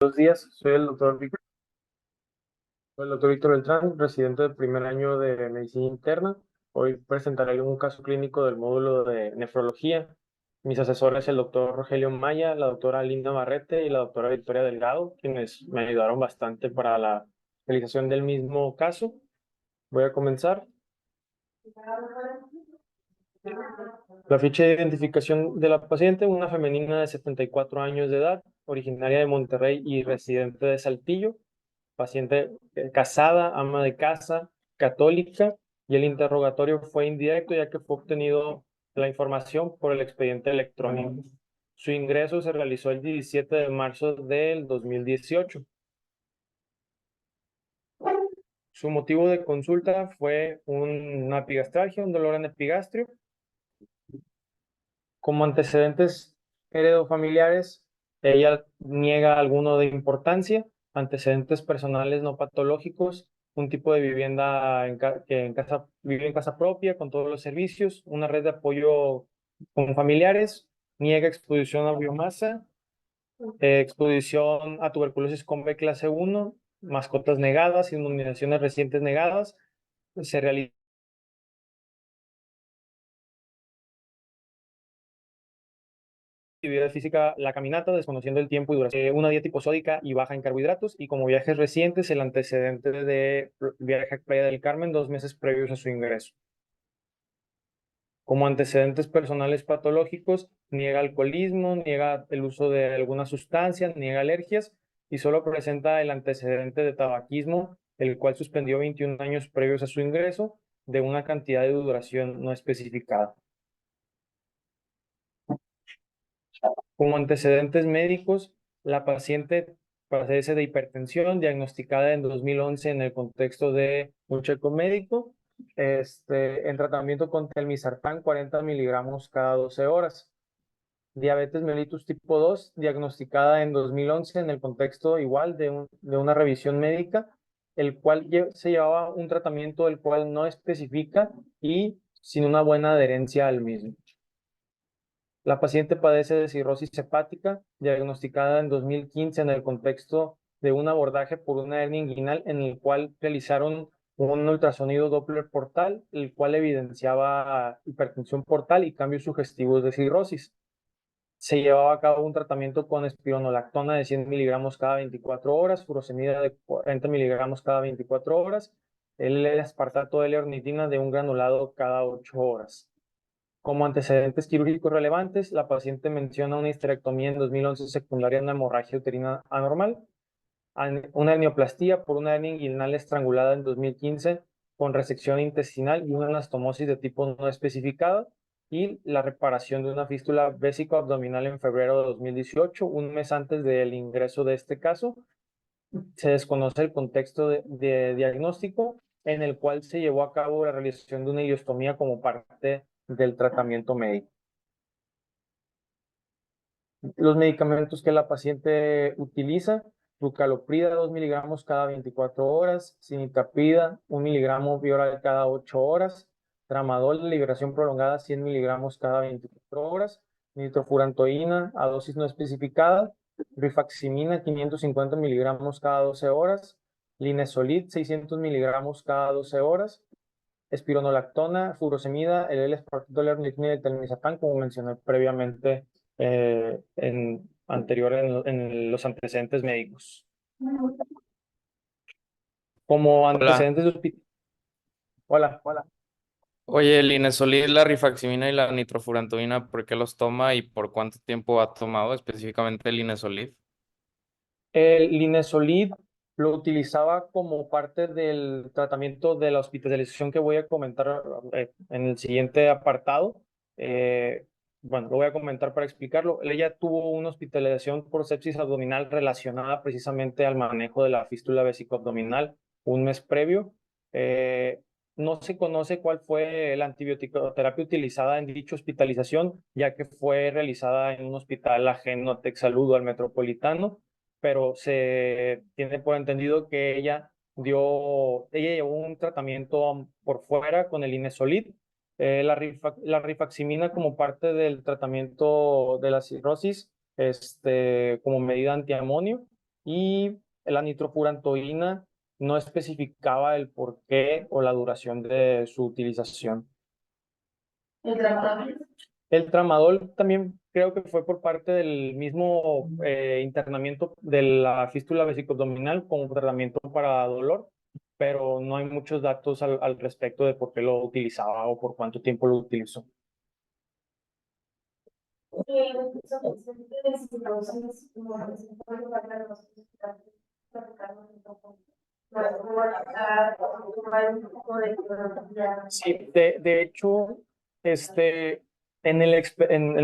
Buenos días, soy el doctor Víctor Beltrán, residente del primer año de medicina interna. Hoy presentaré un caso clínico del módulo de nefrología. Mis asesores, el doctor Rogelio Maya, la doctora Linda Barrete y la doctora Victoria Delgado, quienes me ayudaron bastante para la realización del mismo caso. Voy a comenzar. La ficha de identificación de la paciente, una femenina de 74 años de edad, originaria de Monterrey y residente de Saltillo. Paciente casada, ama de casa, católica, y el interrogatorio fue indirecto ya que fue obtenido la información por el expediente electrónico. Su ingreso se realizó el 17 de marzo del 2018. Su motivo de consulta fue una epigastralgia, un dolor en epigastrio. Como antecedentes heredofamiliares, ella niega alguno de importancia, antecedentes personales no patológicos, un tipo de vivienda que vive en casa propia con todos los servicios, una red de apoyo con familiares, niega exposición a biomasa, exposición a tuberculosis con B clase 1, mascotas negadas, inmunizaciones recientes negadas, se realiza actividad física, la caminata, desconociendo el tiempo y duración, una dieta hiposódica y baja en carbohidratos, y como viajes recientes, el antecedente de viaje a Playa del Carmen 2 meses previos a su ingreso. Como antecedentes personales patológicos, niega alcoholismo, niega el uso de alguna sustancia, niega alergias, y solo presenta el antecedente de tabaquismo, el cual suspendió 21 años previos a su ingreso, de una cantidad de duración no especificada. Como antecedentes médicos, la paciente padece de hipertensión diagnosticada en 2011 en el contexto de un checo médico, en tratamiento con telmisartán 40 miligramos cada 12 horas. Diabetes mellitus tipo 2 diagnosticada en 2011 en el contexto igual de una revisión médica, el cual se llevaba un tratamiento el cual no especifica y sin una buena adherencia al mismo. La paciente padece de cirrosis hepática, diagnosticada en 2015 en el contexto de un abordaje por una hernia inguinal en el cual realizaron un ultrasonido Doppler portal, el cual evidenciaba hipertensión portal y cambios sugestivos de cirrosis. Se llevaba a cabo un tratamiento con espironolactona de 100 miligramos cada 24 horas, furosemida de 40 miligramos cada 24 horas, el aspartato de L-ornitina de un granulado cada 8 horas. Como antecedentes quirúrgicos relevantes, la paciente menciona una histerectomía en 2011 secundaria a una hemorragia uterina anormal, una hernioplastia por una hernia inguinal estrangulada en 2015 con resección intestinal y una anastomosis de tipo no especificada, y la reparación de una fístula vésico-abdominal en febrero de 2018, un mes antes del ingreso de este caso. Se desconoce el contexto de diagnóstico en el cual se llevó a cabo la realización de una ileostomía como parte del tratamiento médico. Los medicamentos que la paciente utiliza: rucaloprida 2 miligramos cada 24 horas, cimetapida 1 miligramo vía oral cada 8 horas, tramadol de liberación prolongada 100 miligramos cada 24 horas, nitrofurantoína a dosis no especificada, rifaximina 550 miligramos cada 12 horas, linezolid 600 miligramos cada 12 horas, espironolactona, furosemida, el L-aspartato, L-ornitina y el telmisartán, como mencioné previamente en los antecedentes médicos. Como Hola. antecedentes de hospital. Hola, hola. Oye, el Inesolid, la rifaximina y la nitrofurantoína, ¿por qué los toma y por cuánto tiempo ha tomado específicamente el Inesolid? El linezolid lo utilizaba como parte del tratamiento de la hospitalización que voy a comentar en el siguiente apartado. Eh, bueno, lo voy a comentar para explicarlo. Ella tuvo una hospitalización por sepsis abdominal relacionada precisamente al manejo de la fístula vesicoabdominal un mes previo. Eh, no se conoce cuál fue la antibioticoterapia utilizada en dicha hospitalización, ya que fue realizada en un hospital ajeno a Texsalud, al Metropolitano, pero se tiene por entendido que ella llevó un tratamiento por fuera con el Inesolid, la rifaximina como parte del tratamiento de la cirrosis, como medida antiamonio, y la nitrofurantoína no especificaba el porqué o la duración de su utilización. ¿El tramadol? El tramadol también creo que fue por parte del mismo internamiento de la fístula vesicobdominal como tratamiento para dolor, pero no hay muchos datos al respecto de por qué lo utilizaba o por cuánto tiempo lo utilizó. Sí, de hecho, en el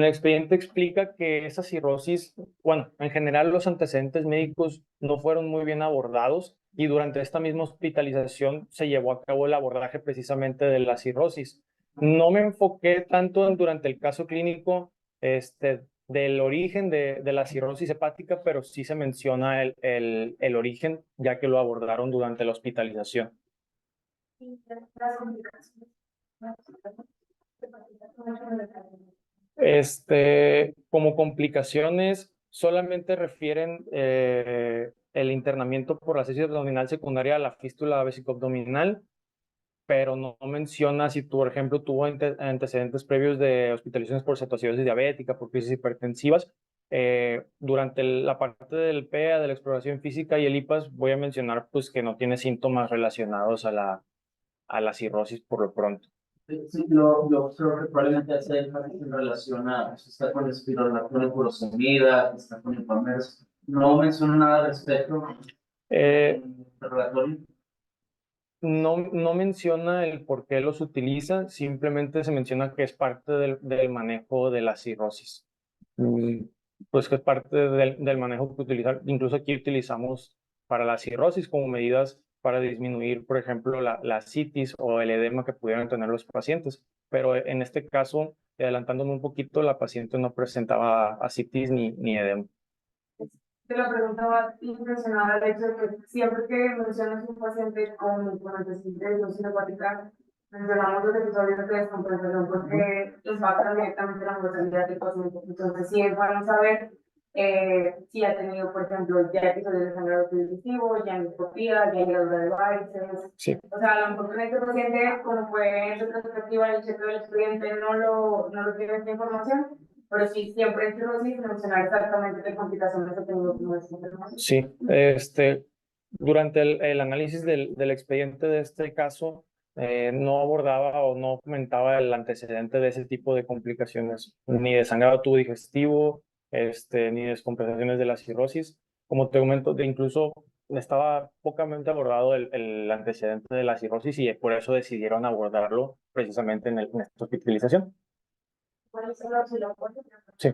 expediente explica que esa cirrosis, bueno, en general los antecedentes médicos no fueron muy bien abordados y durante esta misma hospitalización se llevó a cabo el abordaje precisamente de la cirrosis. No me enfoqué tanto durante el caso clínico del origen de la cirrosis hepática, pero sí se menciona el origen, ya que lo abordaron durante la hospitalización. Como complicaciones, solamente refieren el internamiento por la sepsis abdominal secundaria a la fístula vesicobdominal, pero no menciona si, por ejemplo, tuvo antecedentes previos de hospitalizaciones por cetoacidosis diabética, por crisis hipertensivas. Durante la parte del PEA, de la exploración física y el IPAS, voy a mencionar pues, que no tiene síntomas relacionados a la cirrosis por lo pronto. Sí, yo creo que probablemente hace énfasis en relación a, está con el espironolactona y furosemida, está con el PAMERS. No menciona nada al respecto. Relatorio. No menciona el por qué los utiliza, simplemente se menciona que es parte del manejo de la cirrosis. Pues que es parte del manejo que utilizar. Incluso aquí utilizamos para la cirrosis como medidas para disminuir, por ejemplo, la citis o el edema que pudieran tener los pacientes. Pero en este caso, adelantándome un poquito, la paciente no presentaba ascitis ni edema. Te lo preguntaba impresionada el hecho de que siempre que mencionas un paciente con antecedentes de cirrosis hepática, mencionamos los episodios de descompensación porque impactan directamente la mortalidad del paciente. Entonces, sí es bueno saber si ha tenido, por ejemplo, ya episodios de sangrado digestivo, ya endoscopía, ya ligadura de varices. Sí. O sea, a lo mejor con este paciente, como fue en retrospectiva el chequeo del expediente, no lo tiene esta información, pero sí, siempre es cirrosis mencionar exactamente qué complicaciones ha tenido como esta enfermedad. Sí, durante el análisis del expediente de este caso, no abordaba o no comentaba el antecedente de ese tipo de complicaciones, ni de sangrado tubo digestivo, ni descompensaciones de la cirrosis. Como te comento, incluso estaba pocamente abordado el antecedente de la cirrosis y por eso decidieron abordarlo precisamente en esta hospitalización. Sí,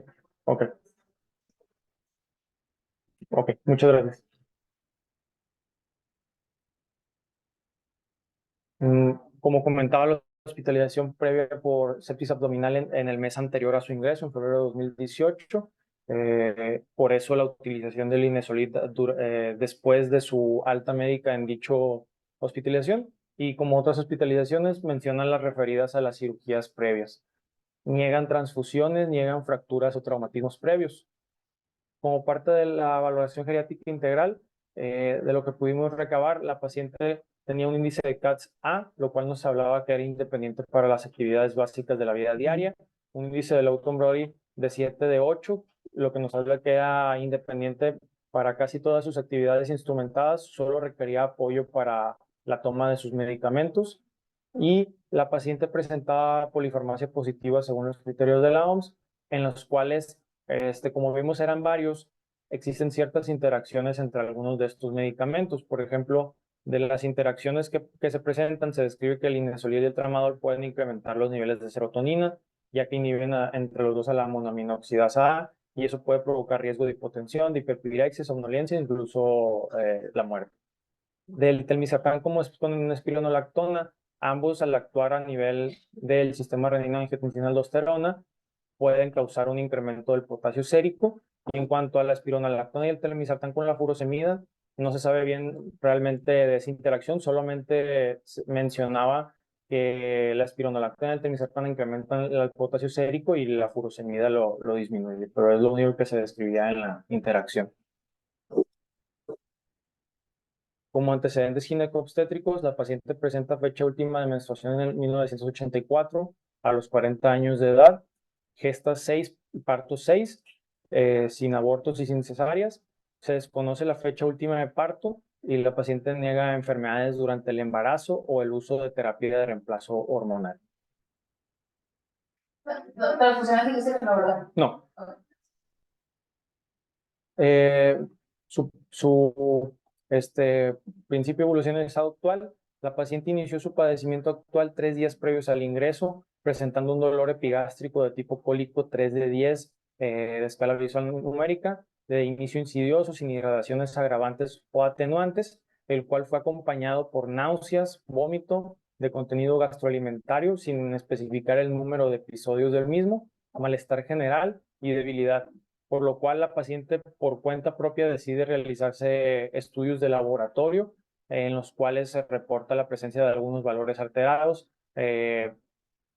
ok. Ok, muchas gracias. Como comentaba, la hospitalización previa por sepsis abdominal en el mes anterior a su ingreso, en febrero de 2018. Por eso la utilización del Linezolid después de su alta médica en dicho hospitalización. Y como otras hospitalizaciones, mencionan las referidas a las cirugías previas. Niegan transfusiones, niegan fracturas o traumatismos previos. Como parte de la valoración geriátrica integral, de lo que pudimos recabar, la paciente tenía un índice de CATS-A, lo cual nos hablaba que era independiente para las actividades básicas de la vida diaria, un índice de Lowton Brody de 7 de 8, lo que nos habla que era independiente para casi todas sus actividades instrumentadas, solo requería apoyo para la toma de sus medicamentos, y la paciente presentaba polifarmacia positiva según los criterios de la OMS, en los cuales como vimos eran varios, existen ciertas interacciones entre algunos de estos medicamentos. Por ejemplo, de las interacciones que se presentan, se describe que el linezolid y el tramadol pueden incrementar los niveles de serotonina, ya que inhiben entre los dos a la monoaminoxidasa A, y eso puede provocar riesgo de hipotensión, de hiperpirexia, somnolencia, incluso la muerte. Del telmisartán como es con espironolactona, ambos al actuar a nivel del sistema renina-angiotensina-aldosterona, pueden causar un incremento del potasio sérico. Y en cuanto a la espironolactona y el telmisartán con la furosemida, no se sabe bien realmente de esa interacción, solamente mencionaba que la espironolactona y el telmisartán incrementan el potasio sérico y la furosemida lo disminuye, pero es lo único que se describía en la interacción. Como antecedentes ginecobstétricos, la paciente presenta fecha última de menstruación en el 1984 a los 40 años de edad, gesta 6 y parto 6, sin abortos y sin cesáreas. Se desconoce la fecha última de parto y la paciente niega enfermedades durante el embarazo o el uso de terapia de reemplazo hormonal. Transfusiones dijiste que no, ¿verdad? No. Ok. Su principio de evolución en el estado actual, la paciente inició su padecimiento actual 3 días previos al ingreso, presentando un dolor epigástrico de tipo cólico 3 de 10 de escala visual numérica, de inicio insidioso, sin irradiaciones agravantes o atenuantes, el cual fue acompañado por náuseas, vómito de contenido gastroalimentario, sin especificar el número de episodios del mismo, malestar general y debilidad, por lo cual la paciente por cuenta propia decide realizarse estudios de laboratorio en los cuales se reporta la presencia de algunos valores alterados,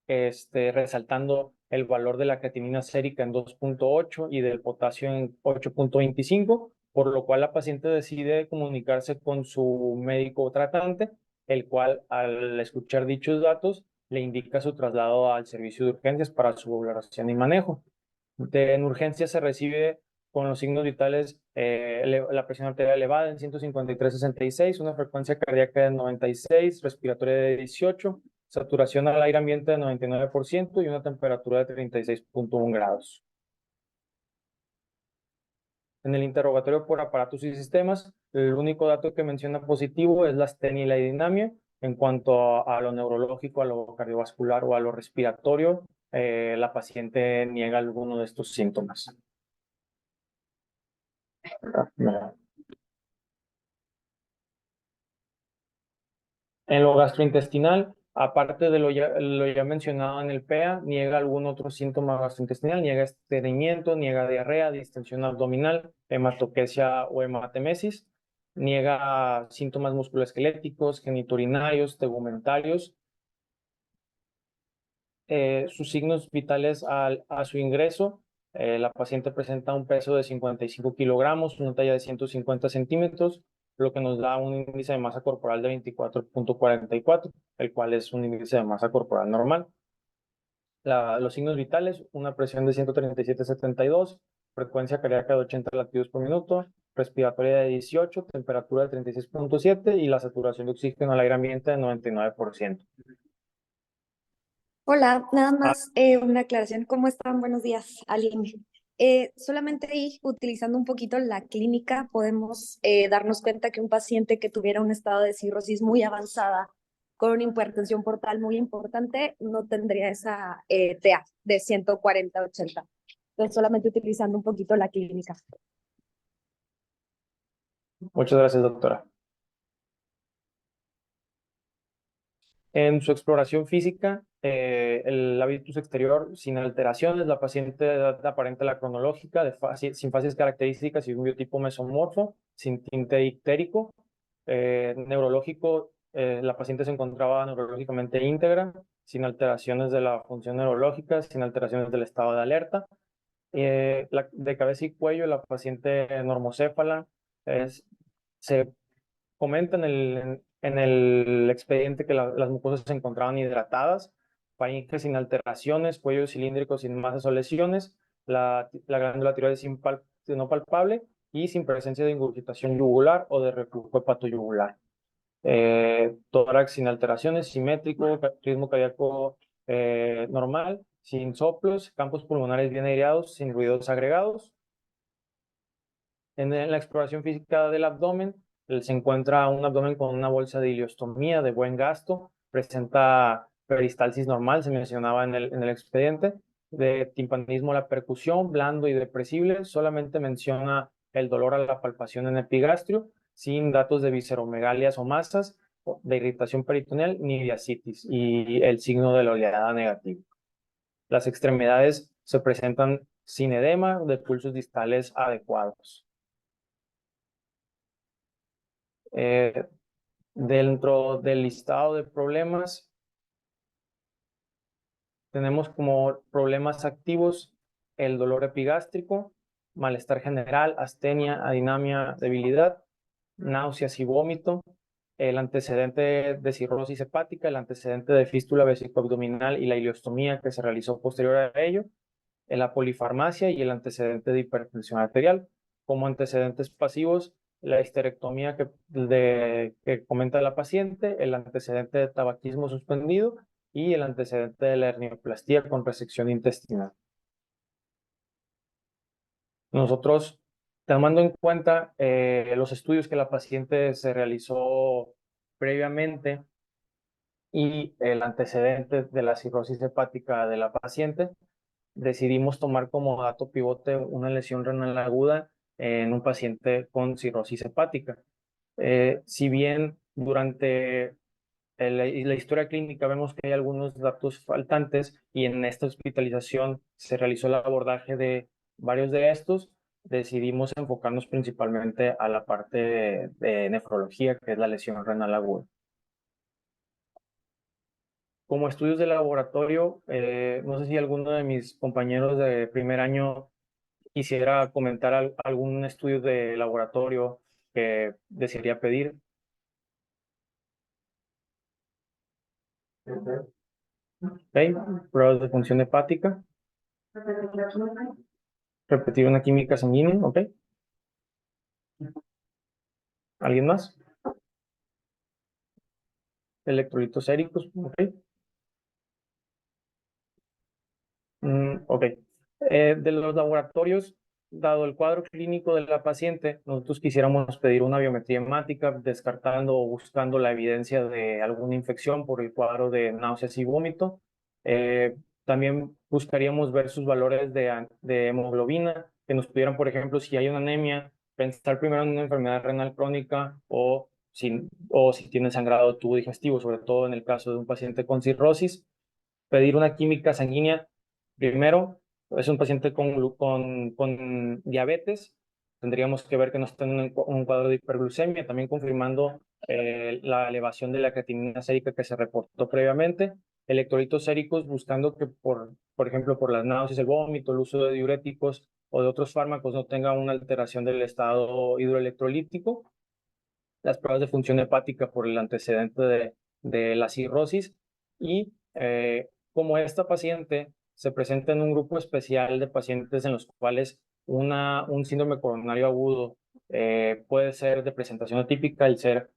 resaltando el valor de la creatinina sérica en 2.8 y del potasio en 8.25, por lo cual la paciente decide comunicarse con su médico tratante, el cual al escuchar dichos datos le indica su traslado al servicio de urgencias para su valoración y manejo. En urgencia se recibe con los signos vitales, la presión arterial elevada en 153/66, una frecuencia cardíaca de 96, respiratoria de 18, saturación al aire ambiente de 99% y una temperatura de 36.1 grados. En el interrogatorio por aparatos y sistemas, el único dato que menciona positivo es la astenia y la dinamia. En cuanto a lo neurológico, a lo cardiovascular o a lo respiratorio, la paciente niega alguno de estos síntomas. En lo gastrointestinal, aparte de lo ya mencionado en el PEA, niega algún otro síntoma gastrointestinal, niega estreñimiento, niega diarrea, distensión abdominal, hematoquesia o hematemesis, niega síntomas musculoesqueléticos, geniturinarios, tegumentarios. Sus signos vitales a su ingreso, la paciente presenta un peso de 55 kilogramos, una talla de 150 centímetros, lo que nos da un índice de masa corporal de 24.44, el cual es un índice de masa corporal normal. Los signos vitales, una presión de 137/72, frecuencia cardíaca de 80 latidos por minuto, respiratoria de 18, temperatura de 36.7 y la saturación de oxígeno al aire ambiente de 99%. Hola, nada más una aclaración. ¿Cómo están? Buenos días, Aline. Solamente ahí, utilizando un poquito la clínica, podemos darnos cuenta que un paciente que tuviera un estado de cirrosis muy avanzada, con una hipertensión portal muy importante, no tendría esa TA de 140/80. Entonces, solamente utilizando un poquito la clínica. Muchas gracias, doctora. En su exploración física, el habitus exterior sin alteraciones, la paciente aparenta la cronológica, sin fases características y un biotipo mesomorfo, sin tinte ictérico. Neurológico, la paciente se encontraba neurológicamente íntegra, sin alteraciones de la función neurológica, sin alteraciones del estado de alerta. De cabeza y cuello, la paciente normocéfala, se comenta en el expediente que las mucosas se encontraban hidratadas, faringe sin alteraciones, cuello cilíndrico sin masas o lesiones, la glándula tiroides no palpable y sin presencia de ingurgitación yugular o de reflujo hepatoyugular. Tórax sin alteraciones, simétrico, ritmo cardíaco normal, sin soplos, campos pulmonares bien aireados, sin ruidos agregados. En la exploración física del abdomen, se encuentra un abdomen con una bolsa de ileostomía de buen gasto, presenta peristalsis normal, se mencionaba en el expediente, de timpanismo a la percusión, blando y depresible, solamente menciona el dolor a la palpación en epigastrio, sin datos de visceromegalias o masas, de irritación peritoneal ni de ascitis, y el signo de la oleada negativo. Las extremidades se presentan sin edema, de pulsos distales adecuados. Dentro del listado de problemas, tenemos como problemas activos el dolor epigástrico, malestar general, astenia, adinamia, debilidad, náuseas y vómito, el antecedente de cirrosis hepática, el antecedente de fístula vesicoabdominal y la ileostomía que se realizó posterior a ello, la polifarmacia y el antecedente de hipertensión arterial. Como antecedentes pasivos, la histerectomía que comenta la paciente, el antecedente de tabaquismo suspendido y el antecedente de la hernioplastia con resección intestinal. Nosotros, tomando en cuenta los estudios que la paciente se realizó previamente y el antecedente de la cirrosis hepática de la paciente, decidimos tomar como dato pivote una lesión renal aguda en un paciente con cirrosis hepática. Si bien durante la historia clínica vemos que hay algunos datos faltantes y en esta hospitalización se realizó el abordaje de varios de estos, decidimos enfocarnos principalmente a la parte de nefrología, que es la lesión renal aguda. Como estudios de laboratorio, no sé si alguno de mis compañeros de primer año quisiera comentar algún estudio de laboratorio que desearía pedir. Ok, pruebas de función hepática, repetir una química sanguínea, ok. ¿Alguien más? Electrolitos séricos, ok. Ok. De los laboratorios, dado el cuadro clínico de la paciente, nosotros quisiéramos pedir una biometría hemática, descartando o buscando la evidencia de alguna infección por el cuadro de náuseas y vómito. También buscaríamos ver sus valores de hemoglobina, que nos pudieran, por ejemplo, si hay una anemia, pensar primero en una enfermedad renal crónica o si tiene sangrado de tubo digestivo, sobre todo en el caso de un paciente con cirrosis. Pedir una química sanguínea. Primero, es un paciente con diabetes. Tendríamos que ver que no está en un cuadro de hiperglucemia, también confirmando la elevación de la creatinina sérica que se reportó previamente. Electrolitos séricos, buscando que, por ejemplo, por las náuseas, el vómito, el uso de diuréticos o de otros fármacos no tenga una alteración del estado hidroelectrolítico. Las pruebas de función hepática por el antecedente de la cirrosis y como esta paciente se presenta en un grupo especial de pacientes en los cuales un síndrome coronario agudo puede ser de presentación atípica, el ser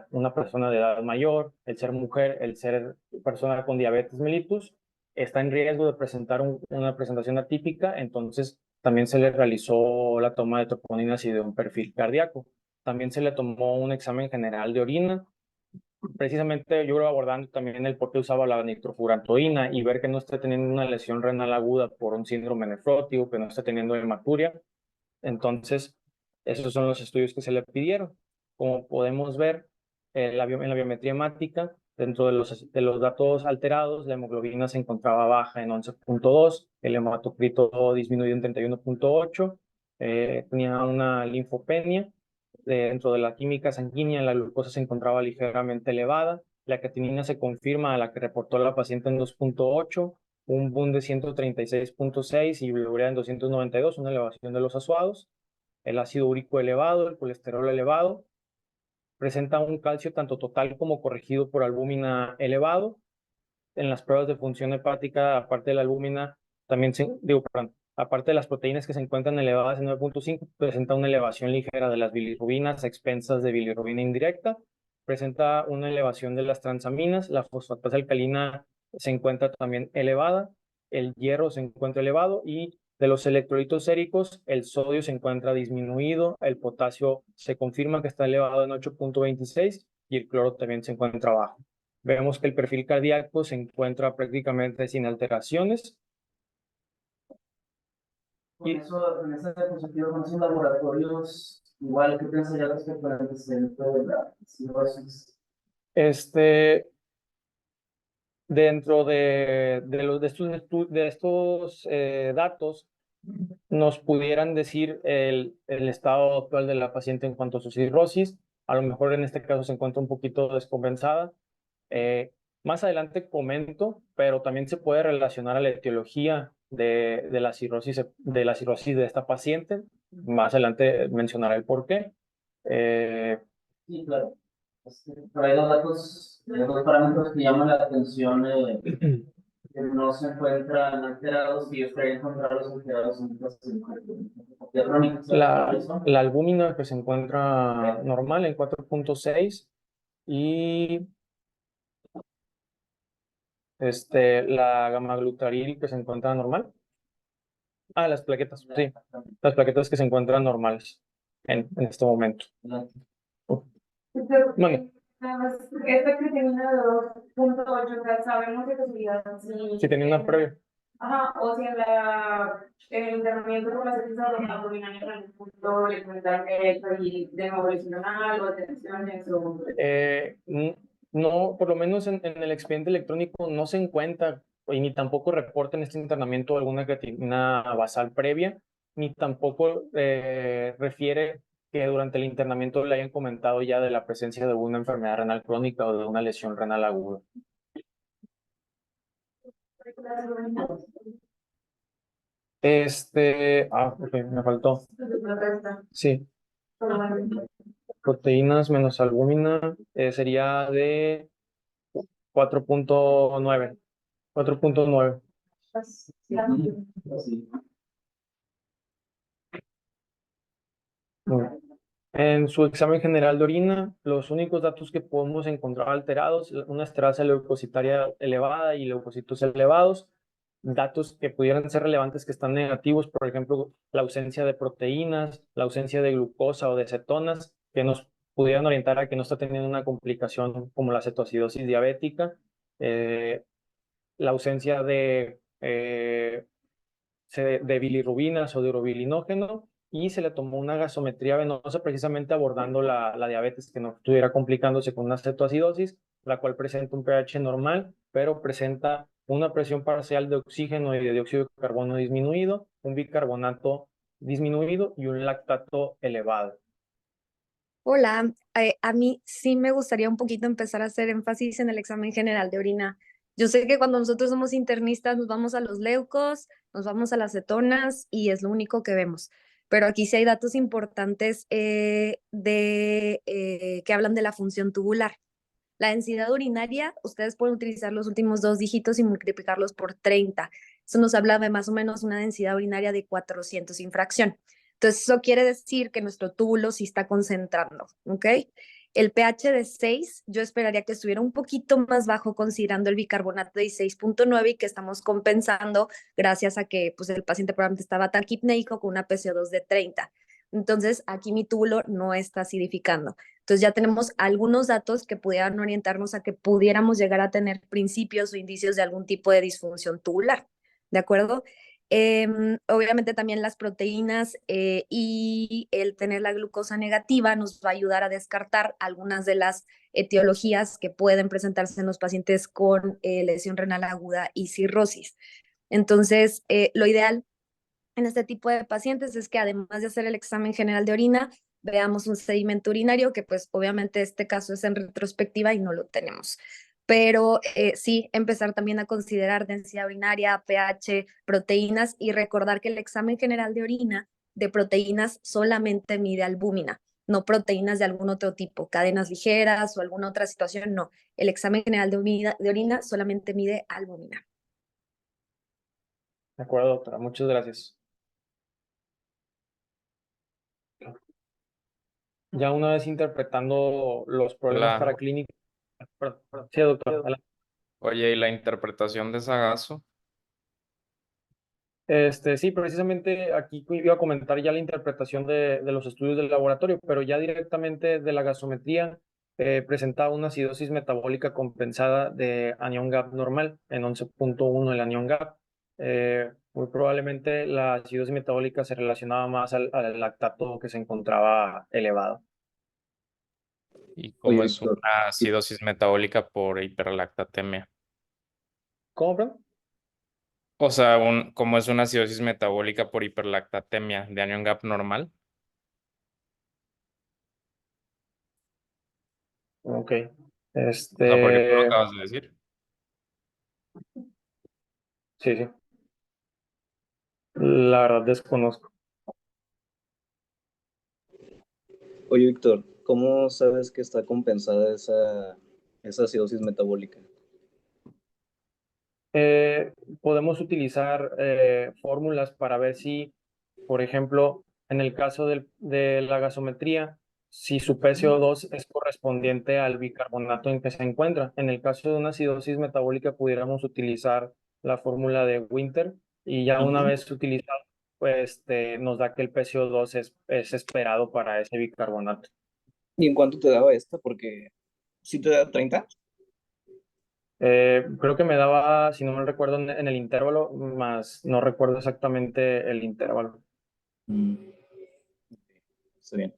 una persona de edad mayor, el ser mujer, el ser persona con diabetes mellitus, está en riesgo de presentar una presentación atípica, entonces también se le realizó la toma de troponinas y de un perfil cardíaco. También se le tomó un examen general de orina, precisamente yo creo abordando también el por qué usaba la nitrofurantoína y ver que no esté teniendo una lesión renal aguda por un síndrome nefrótico, que no esté teniendo hematuria. Entonces, esos son los estudios que se le pidieron. Como podemos ver en la biometría hemática, dentro de los datos alterados, la hemoglobina se encontraba baja en 11.2, el hematocrito disminuido en 31.8, tenía una linfopenia. Dentro de la química sanguínea, la glucosa se encontraba ligeramente elevada, la creatinina se confirma a la que reportó la paciente en 2.8, un BUN de 136.6 y bilirrubina en 292, una elevación de los azuados, el ácido úrico elevado, el colesterol elevado, presenta un calcio tanto total como corregido por albúmina elevado. En las pruebas de función hepática, aparte de la albúmina, aparte de las proteínas que se encuentran elevadas en 9.5, presenta una elevación ligera de las bilirrubinas a expensas de bilirrubina indirecta, presenta una elevación de las transaminas, la fosfatasa alcalina se encuentra también elevada, el hierro se encuentra elevado y de los electrolitos séricos, el sodio se encuentra disminuido, el potasio se confirma que está elevado en 8.26 y el cloro también se encuentra bajo. Vemos que el perfil cardíaco se encuentra prácticamente sin alteraciones. Con eso, en ese dispositivo, con esos laboratorios, igual, ¿qué pensaría respecto al antecedente de la cirrosis? Dentro de estos datos, nos pudieran decir el estado actual de la paciente en cuanto a su cirrosis. A lo mejor en este caso se encuentra un poquito descompensada. Más adelante comento, pero también se puede relacionar a la etiología de la cirrosis de esta paciente. Más adelante mencionaré el por qué. Sí, claro. Pero hay dos parámetros que llaman la atención, que no se encuentran alterados y yo estaría encontrarlos alterados en patología crónica. La albúmina que se encuentra normal en 4.6 y la gamma-glutaril que se encuentra normal. Ah, las plaquetas, sí. Las plaquetas que se encuentran normales en este momento. Bueno, Esta que tenía de 2.8, o sea, sabemos de seguridad si tenía una previa. Ajá, o si en el internamiento con las heces abdominales en el punto le comentar que hay de nuevo lesional o tensiones o... No, por lo menos en el expediente electrónico no se encuentra y ni tampoco reporta en este internamiento alguna creatinina basal previa, ni tampoco refiere que durante el internamiento le hayan comentado ya de la presencia de una enfermedad renal crónica o de una lesión renal aguda. Ok, me faltó. Sí, proteínas menos albúmina sería de 4.9. 4.9. Bueno, en su examen general de orina, los únicos datos que podemos encontrar alterados, una esterasa leucocitaria elevada y leucocitos elevados, datos que pudieran ser relevantes que están negativos, por ejemplo, la ausencia de proteínas, la ausencia de glucosa o de cetonas, que nos pudieran orientar a que no está teniendo una complicación como la cetoacidosis diabética, la ausencia de bilirrubinas o de urobilinógeno, y se le tomó una gasometría venosa precisamente abordando la diabetes que no estuviera complicándose con una cetoacidosis, la cual presenta un pH normal, pero presenta una presión parcial de oxígeno y de dióxido de carbono disminuido, un bicarbonato disminuido y un lactato elevado. Hola, a mí sí me gustaría un poquito empezar a hacer énfasis en el examen general de orina. Yo sé que cuando nosotros somos internistas nos vamos a los leucos, nos vamos a las cetonas y es lo único que vemos. Pero aquí sí hay datos importantes que hablan de la función tubular. La densidad urinaria, ustedes pueden utilizar los últimos dos dígitos y multiplicarlos por 30. Eso nos habla de más o menos una densidad urinaria de 400 infracción. Entonces, eso quiere decir que nuestro túbulo sí está concentrando, ¿ok? El pH de 6, yo esperaría que estuviera un poquito más bajo considerando el bicarbonato de 6.9 y que estamos compensando gracias a que pues, el paciente probablemente estaba taquipneico con una PCO2 de 30. Entonces, aquí mi túbulo no está acidificando. Entonces ya tenemos algunos datos que pudieran orientarnos a que pudiéramos llegar a tener principios o indicios de algún tipo de disfunción tubular, ¿de acuerdo? Obviamente también las proteínas y el tener la glucosa negativa nos va a ayudar a descartar algunas de las etiologías que pueden presentarse en los pacientes con lesión renal aguda y cirrosis. Entonces, lo ideal en este tipo de pacientes es que además de hacer el examen general de orina, veamos un sedimento urinario, que pues obviamente este caso es en retrospectiva y no lo tenemos. Pero sí, empezar también a considerar densidad urinaria, pH, proteínas y recordar que el examen general de orina de proteínas solamente mide albúmina, no proteínas de algún otro tipo, cadenas ligeras o alguna otra situación, no. El examen general de orina solamente mide albúmina. De acuerdo, doctora, muchas gracias. Ya una vez interpretando los problemas La, paraclínicos. Perdón. Sí, doctor. Adelante. oye, ¿y la interpretación de Sagazo? Sí, precisamente aquí iba a comentar ya la interpretación de los estudios del laboratorio, pero ya directamente de la gasometría presentaba una acidosis metabólica compensada de anión GAP normal en 11.1 el anión GAP. Muy probablemente la acidosis metabólica se relacionaba más al lactato que se encontraba elevado. ¿Y cómo Oye, es una doctor, acidosis metabólica por hiperlactatemia? ¿Cómo, perdón? O sea, ¿cómo es una acidosis metabólica por hiperlactatemia de anión gap normal? Ok. O sea, porque tú lo acabas de decir. Sí, sí. La verdad desconozco. Oye, Víctor, ¿cómo sabes que está compensada esa acidosis metabólica? Eh, Podemos utilizar fórmulas para ver si, por ejemplo, en el caso de la gasometría, si su PCO2 es correspondiente al bicarbonato en que se encuentra. En el caso de una acidosis metabólica, pudiéramos utilizar la fórmula de Winter y ya una Ujú. vez utilizado, pues nos da que el PCO2 es esperado para ese bicarbonato. ¿Y en cuánto te daba esta? Porque si te da 30. Creo que me daba, si no me recuerdo, en el intervalo, más no recuerdo exactamente el intervalo. Mm, está bien.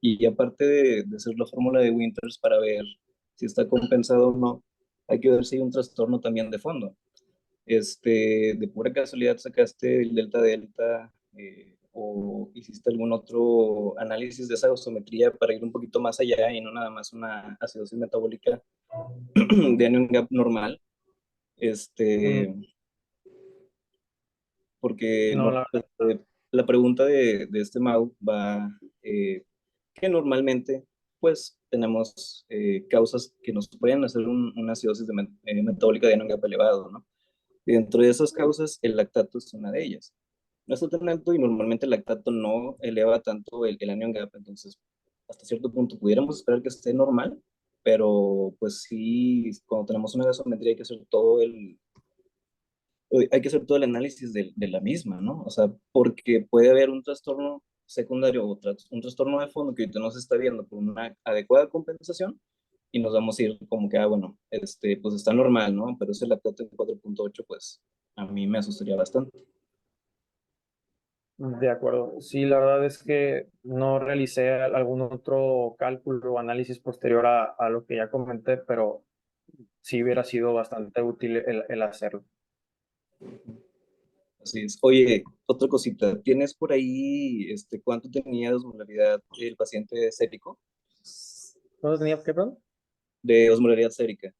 Y aparte de hacer la fórmula de Winters para ver si está compensado o no, hay que ver si hay un trastorno también de fondo. De pura casualidad sacaste el delta delta o hiciste algún otro análisis de esa gasometría para ir un poquito más allá y no nada más una acidosis metabólica de anion gap normal. Mm, Este, porque No, la verdad. la pregunta de este Mau va eh, que normalmente pues tenemos causas que nos pueden hacer una acidosis metabólica de anion gap elevado, ¿no? Y dentro de esas causas, el lactato es una de ellas. No está tan alto y normalmente el lactato no eleva tanto el anion gap, entonces hasta cierto punto pudiéramos esperar que esté normal, pero pues sí, cuando tenemos una gasometría hay que hacer todo el análisis de la misma, ¿no? O sea, porque puede haber un trastorno secundario o un trastorno de fondo que ahorita no se está viendo por una adecuada compensación y nos vamos a ir como que, bueno, pues está normal, ¿no? Pero ese lactato en 4.8, pues a mí me asustaría bastante. De acuerdo. Sí, la verdad es que no realicé algún otro cálculo o análisis posterior a lo que ya comenté, pero sí hubiera sido bastante útil el hacerlo. Así es. Oye, otra cosita, ¿tienes por ahí, cuánto tenía de osmolaridad el paciente sérico? ¿Cuánto tenía que, perdón? De osmolaridad sérica,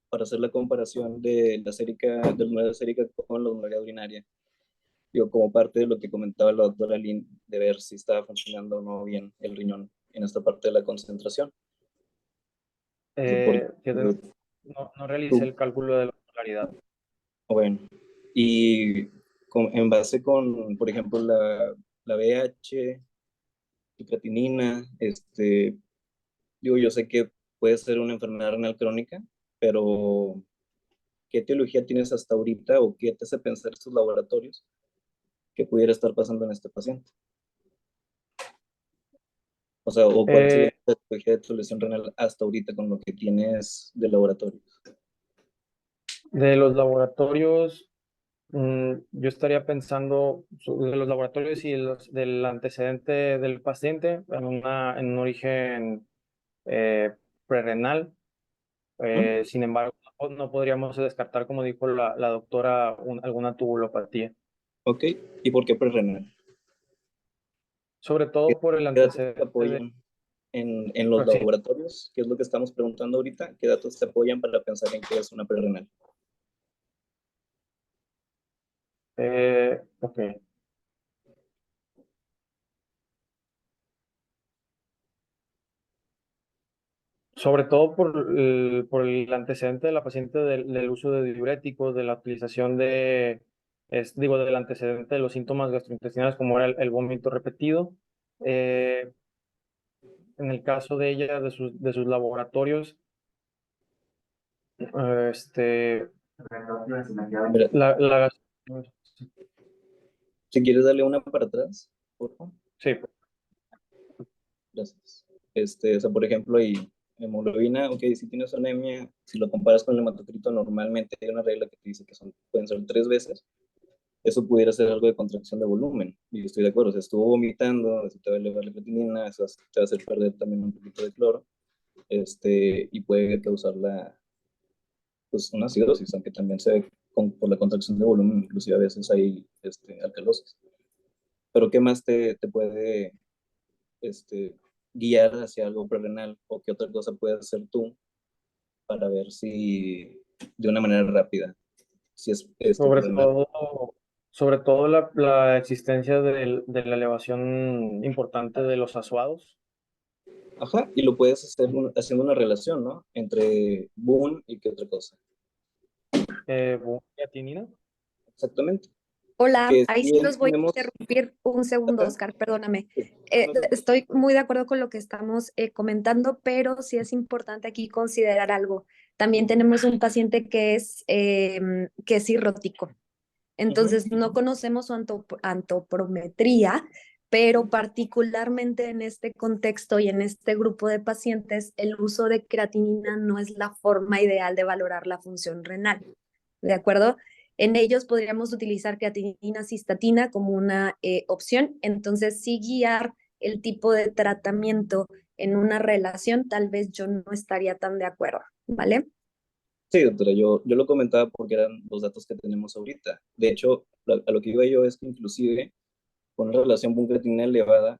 para hacer la comparación de la osmolaridad sérica con la osmolaridad urinaria. Digo, como parte de lo que comentaba la doctora Lynn, de ver si estaba funcionando o no bien el riñón en esta parte de la concentración. Porque, Fíjate, no realicé tú, el cálculo de la polaridad. bueno, y en base con, por ejemplo, la BH, la creatinina, digo, yo sé que puede ser una enfermedad renal crónica, pero ¿qué etiología tienes hasta ahorita o qué te hace pensar estos laboratorios que pudiera estar pasando en este paciente? O sea, o cuál sería Eh, la etiología de tu lesión renal hasta ahorita con lo que tienes de laboratorio. de los laboratorios, yo estaría pensando de los laboratorios y del antecedente del paciente en un origen eh, prerrenal. ¿Mm? Sin embargo, no podríamos descartar, como dijo la doctora, alguna tubulopatía, Ok, ¿y por qué prerrenal? sobre ¿Qué todo por el datos te antecedente de... apoyan en los Sí, laboratorios? ¿Qué es lo que estamos preguntando ahorita? ¿Qué datos te apoyan para pensar en que es una prerrenal? ok. Sobre todo por el antecedente de la paciente del uso de diuréticos, de la utilización digo, del antecedente de los síntomas gastrointestinales, como era el vómito repetido. Eh, en el caso de ella, de sus laboratorios, este, Mira, la si quieres darle una para atrás, por favor. sí, Gracias. O sea, por ejemplo, hay hemoglobina, ok, si tienes anemia, si lo comparas con el hematocrito, normalmente hay una regla que te dice que pueden ser 3 veces. Eso pudiera ser algo de contracción de volumen. Y estoy de acuerdo, se estuvo vomitando, eso te va a elevar la creatinina, eso te va a hacer perder también un poquito de cloro, y puede causar pues, una acidosis, aunque también se ve por la contracción de volumen, inclusive a veces hay alcalosis. Pero ¿qué más te puede este, guiar hacia algo prerrenal o qué otra cosa puedes hacer tú para ver si de una manera rápida, si es sobre prerrenal? todo sobre todo la existencia de la elevación importante de los azuados. Ajá, y lo puedes hacer haciendo una relación, ¿no? Entre Boone y qué otra cosa. Creatinina. Exactamente. Hola, Que ahí si sí los voy a tenemos... interrumpir un segundo, Ajá, Oscar, perdóname. sí, Estoy muy de acuerdo con lo que estamos comentando, pero sí es importante aquí considerar algo. También tenemos un paciente que es cirrótico. ujú. Entonces, no conocemos su antoprometría, pero particularmente en este contexto y en este grupo de pacientes, el uso de creatinina no es la forma ideal de valorar la función renal. ¿De acuerdo? En ellos podríamos utilizar creatinina cistatina como una opción. Entonces, sí guiar el tipo de tratamiento en una relación, tal vez yo no estaría tan de acuerdo, ¿vale? Sí, doctora, yo lo comentaba porque eran los datos que tenemos ahorita. De hecho, a lo que iba yo es que inclusive con una relación buncreatina elevada,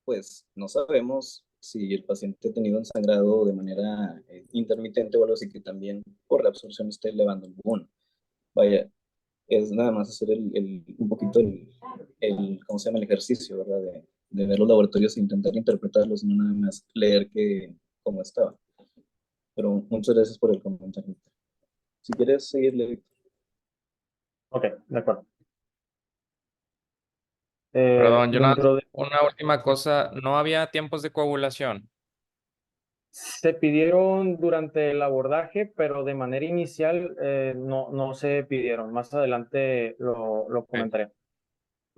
pues no sabemos si el paciente ha tenido un sangrado de manera intermitente o algo así que también por la absorción esté elevando el BUN. Vaya, es nada más hacer un poquito ¿cómo se llama? El ejercicio, ¿verdad? De ver los laboratorios e intentar interpretarlos, no nada más leer cómo estaba. Pero muchas gracias por el comentario. Si quieres seguirle. Ok, de acuerdo. Perdón, yo nada, Dentro de una última cosa, no había tiempos de coagulación. Se pidieron durante el abordaje, pero de manera inicial no se pidieron. Más adelante lo Ok, comentaré.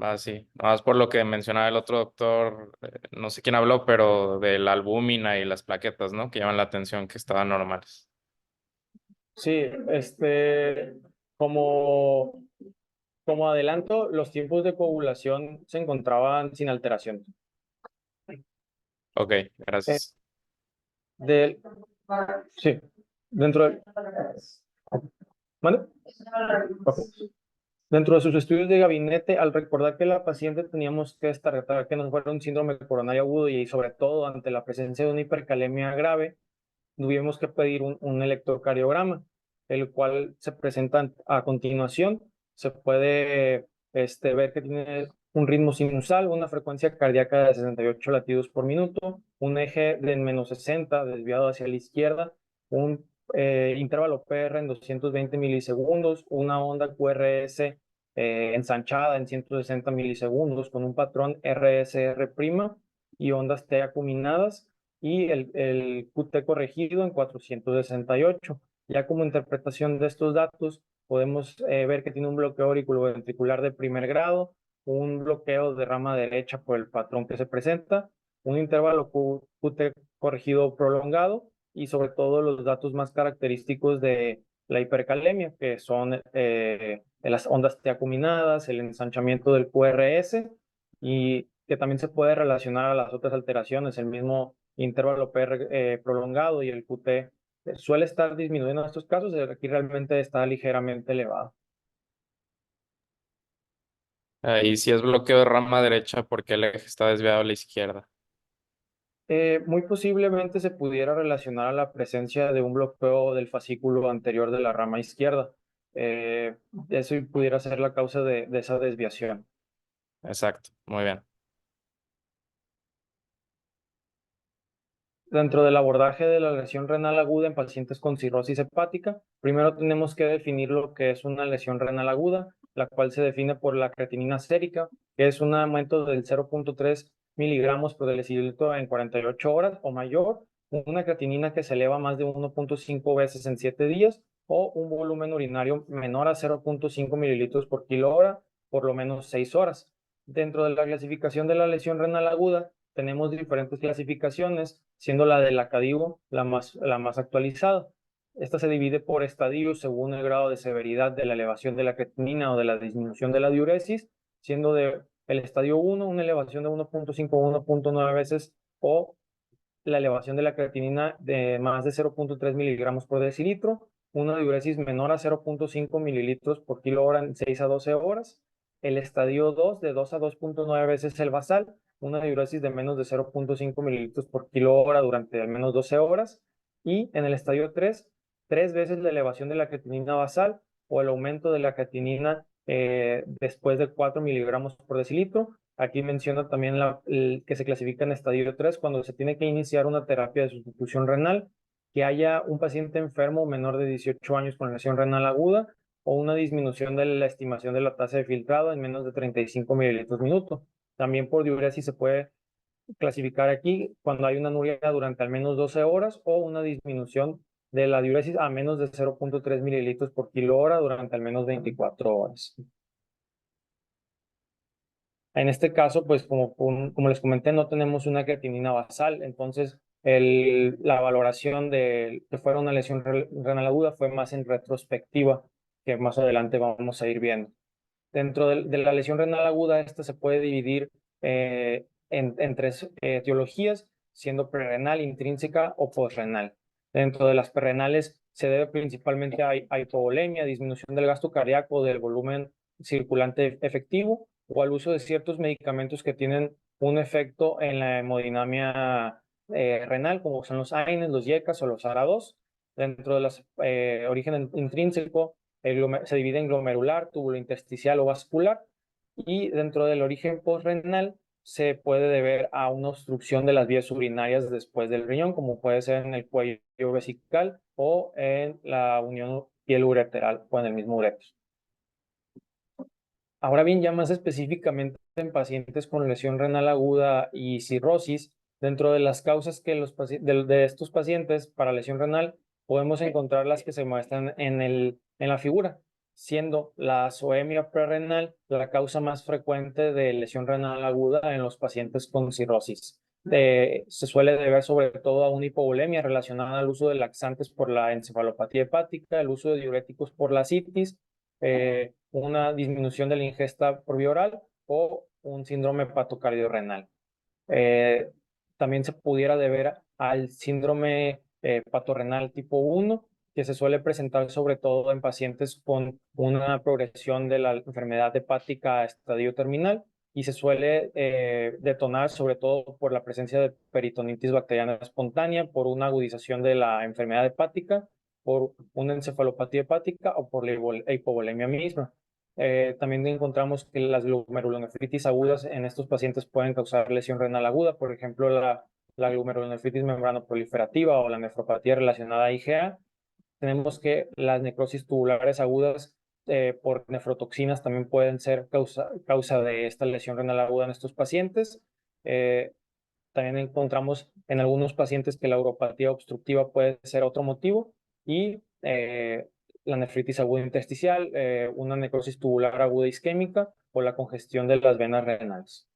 va, sí. Nada más por lo que mencionaba el otro doctor, no sé quién habló, pero de la albúmina y las plaquetas, ¿no? Que llaman la atención que estaban normales. Sí, como, como adelanto, los tiempos de coagulación se encontraban sin alteración. Ok, Eh, gracias. del- sí, dentro de, ¿mande? Ok. Dentro de sus estudios de gabinete, al recordar que la paciente teníamos que descartar que no fuera un síndrome coronario agudo y sobre todo ante la presencia de una hipercalemia grave, tuvimos que pedir un electrocardiograma, el cual se presenta a continuación. Se puede ver que tiene un ritmo sinusal, una frecuencia cardíaca de 68 latidos por minuto, un eje de menos 60 desviado hacia la izquierda, un intervalo PR en 220 milisegundos, una onda QRS ensanchada en 160 milisegundos con un patrón RSR' y ondas T acuminadas y el QT corregido en 468. Ya como interpretación de estos datos, podemos ver que tiene un bloqueo auriculoventricular de primer grado, un bloqueo de rama derecha por el patrón que se presenta, un intervalo QT corregido prolongado y sobre todo los datos más característicos de la hipercalemia, que son las ondas T acuminadas, el ensanchamiento del QRS y que también se puede relacionar a las otras alteraciones, el mismo intervalo PR prolongado y el QT suele estar disminuyendo en estos casos, aquí realmente está ligeramente elevado. Y si es bloqueo de rama derecha, porque el eje está desviado a la izquierda. Muy posiblemente se pudiera relacionar a la presencia de un bloqueo del fascículo anterior de la rama izquierda. Eso pudiera ser la causa de esa desviación. Exacto, muy bien. Dentro del abordaje de la lesión renal aguda en pacientes con cirrosis hepática, primero tenemos que definir lo que es una lesión renal aguda, la cual se define por la creatinina sérica, que es un aumento del 0.3 miligramos por decilitro en 48 horas o mayor, una creatinina que se eleva más de 1.5 veces en 7 días o un volumen urinario menor a 0.5 mililitros por kilo hora por lo menos 6 horas. Dentro de la clasificación de la lesión renal aguda, tenemos diferentes clasificaciones, siendo la del Acadivo la más actualizada. Esta se divide por estadios según el grado de severidad de la elevación de la creatinina o de la disminución de la diuresis, siendo el estadio 1 una elevación de 1.5 o 1.9 veces o la elevación de la creatinina de más de 0.3 miligramos por decilitro, una diuresis menor a 0.5 mililitros por kilo hora en 6 a 12 horas, el estadio 2 de 2 a 2.9 veces el basal, una diuresis de menos de 0.5 mililitros por kilo hora durante al menos 12 horas, y en el estadio 3, 3 veces la elevación de la creatinina basal o el aumento de la creatinina después de 4 miligramos por decilitro. Aquí menciona también que se clasifica en estadio 3 cuando se tiene que iniciar una terapia de sustitución renal, que haya un paciente enfermo menor de 18 años con lesión renal aguda o una disminución de la estimación de la tasa de filtrado en menos de 35 mililitros minuto. También por diuresis se puede clasificar aquí cuando hay una anuria durante al menos 12 horas o una disminución de la diuresis a menos de 0.3 mililitros por kilo hora durante al menos 24 horas. En este caso, pues como les comenté, no tenemos una creatinina basal, entonces la valoración de que fuera una lesión renal aguda fue más en retrospectiva, que más adelante vamos a ir viendo. Dentro de la lesión renal aguda, esta se puede dividir en tres etiologías, siendo prerrenal, intrínseca o posrenal. Dentro de las prerrenales se debe principalmente a hipovolemia, disminución del gasto cardíaco, del volumen circulante efectivo o al uso de ciertos medicamentos que tienen un efecto en la hemodinamia renal, como son los AINES, los YECAS o los ARA2. Dentro de los origen intrínseco, se divide en glomerular, tubulointersticial o vascular, y dentro del origen postrenal se puede deber a una obstrucción de las vías urinarias después del riñón, como puede ser en el cuello vesical o en la unión piel ureteral o en el mismo ureter. Ahora bien, ya más específicamente en pacientes con lesión renal aguda y cirrosis, dentro de las causas que de estos pacientes para lesión renal, podemos encontrar las que se muestran en la figura, siendo la azoemia prerrenal la causa más frecuente de lesión renal aguda en los pacientes con cirrosis. Se suele deber sobre todo a una hipovolemia relacionada al uso de laxantes por la encefalopatía hepática, el uso de diuréticos por la citis, una disminución de la ingesta por vía oral o un síndrome hepatocardiorrenal. También se pudiera deber al síndrome patorrenal tipo 1, que se suele presentar sobre todo en pacientes con una progresión de la enfermedad hepática a estadio terminal y se suele detonar sobre todo por la presencia de peritonitis bacteriana espontánea, por una agudización de la enfermedad hepática, por una encefalopatía hepática o por la hipovolemia misma. También encontramos que las glomerulonefritis agudas en estos pacientes pueden causar lesión renal aguda, por ejemplo, la glomerulonefritis membranoproliferativa o la nefropatía relacionada a IgA. Tenemos que las necrosis tubulares agudas por nefrotoxinas también pueden ser causa de esta lesión renal aguda en estos pacientes. También encontramos en algunos pacientes que la uropatía obstructiva puede ser otro motivo y la nefritis aguda intersticial, una necrosis tubular aguda isquémica o la congestión de las venas renales.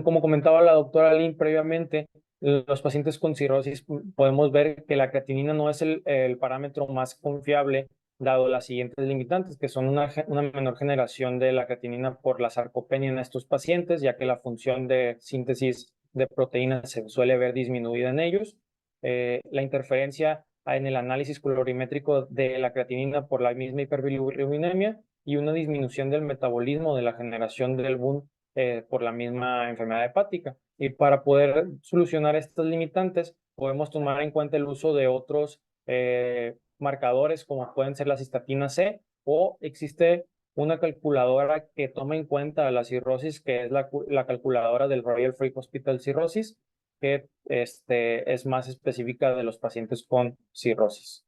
Como comentaba la doctora Lynn previamente, los pacientes con cirrosis podemos ver que la creatinina no es el parámetro más confiable dado las siguientes limitantes, que son una menor generación de la creatinina por la sarcopenia en estos pacientes, ya que la función de síntesis de proteínas se suele ver disminuida en ellos. La interferencia en el análisis colorimétrico de la creatinina por la misma hiperbilirubinemia y una disminución del metabolismo de la generación del BUN por la misma enfermedad hepática. Y para poder solucionar estas limitantes, podemos tomar en cuenta el uso de otros marcadores como pueden ser la cistatina C o existe una calculadora que toma en cuenta la cirrosis, que es la calculadora del Royal Free Hospital Cirrhosis, que es más específica de los pacientes con cirrosis.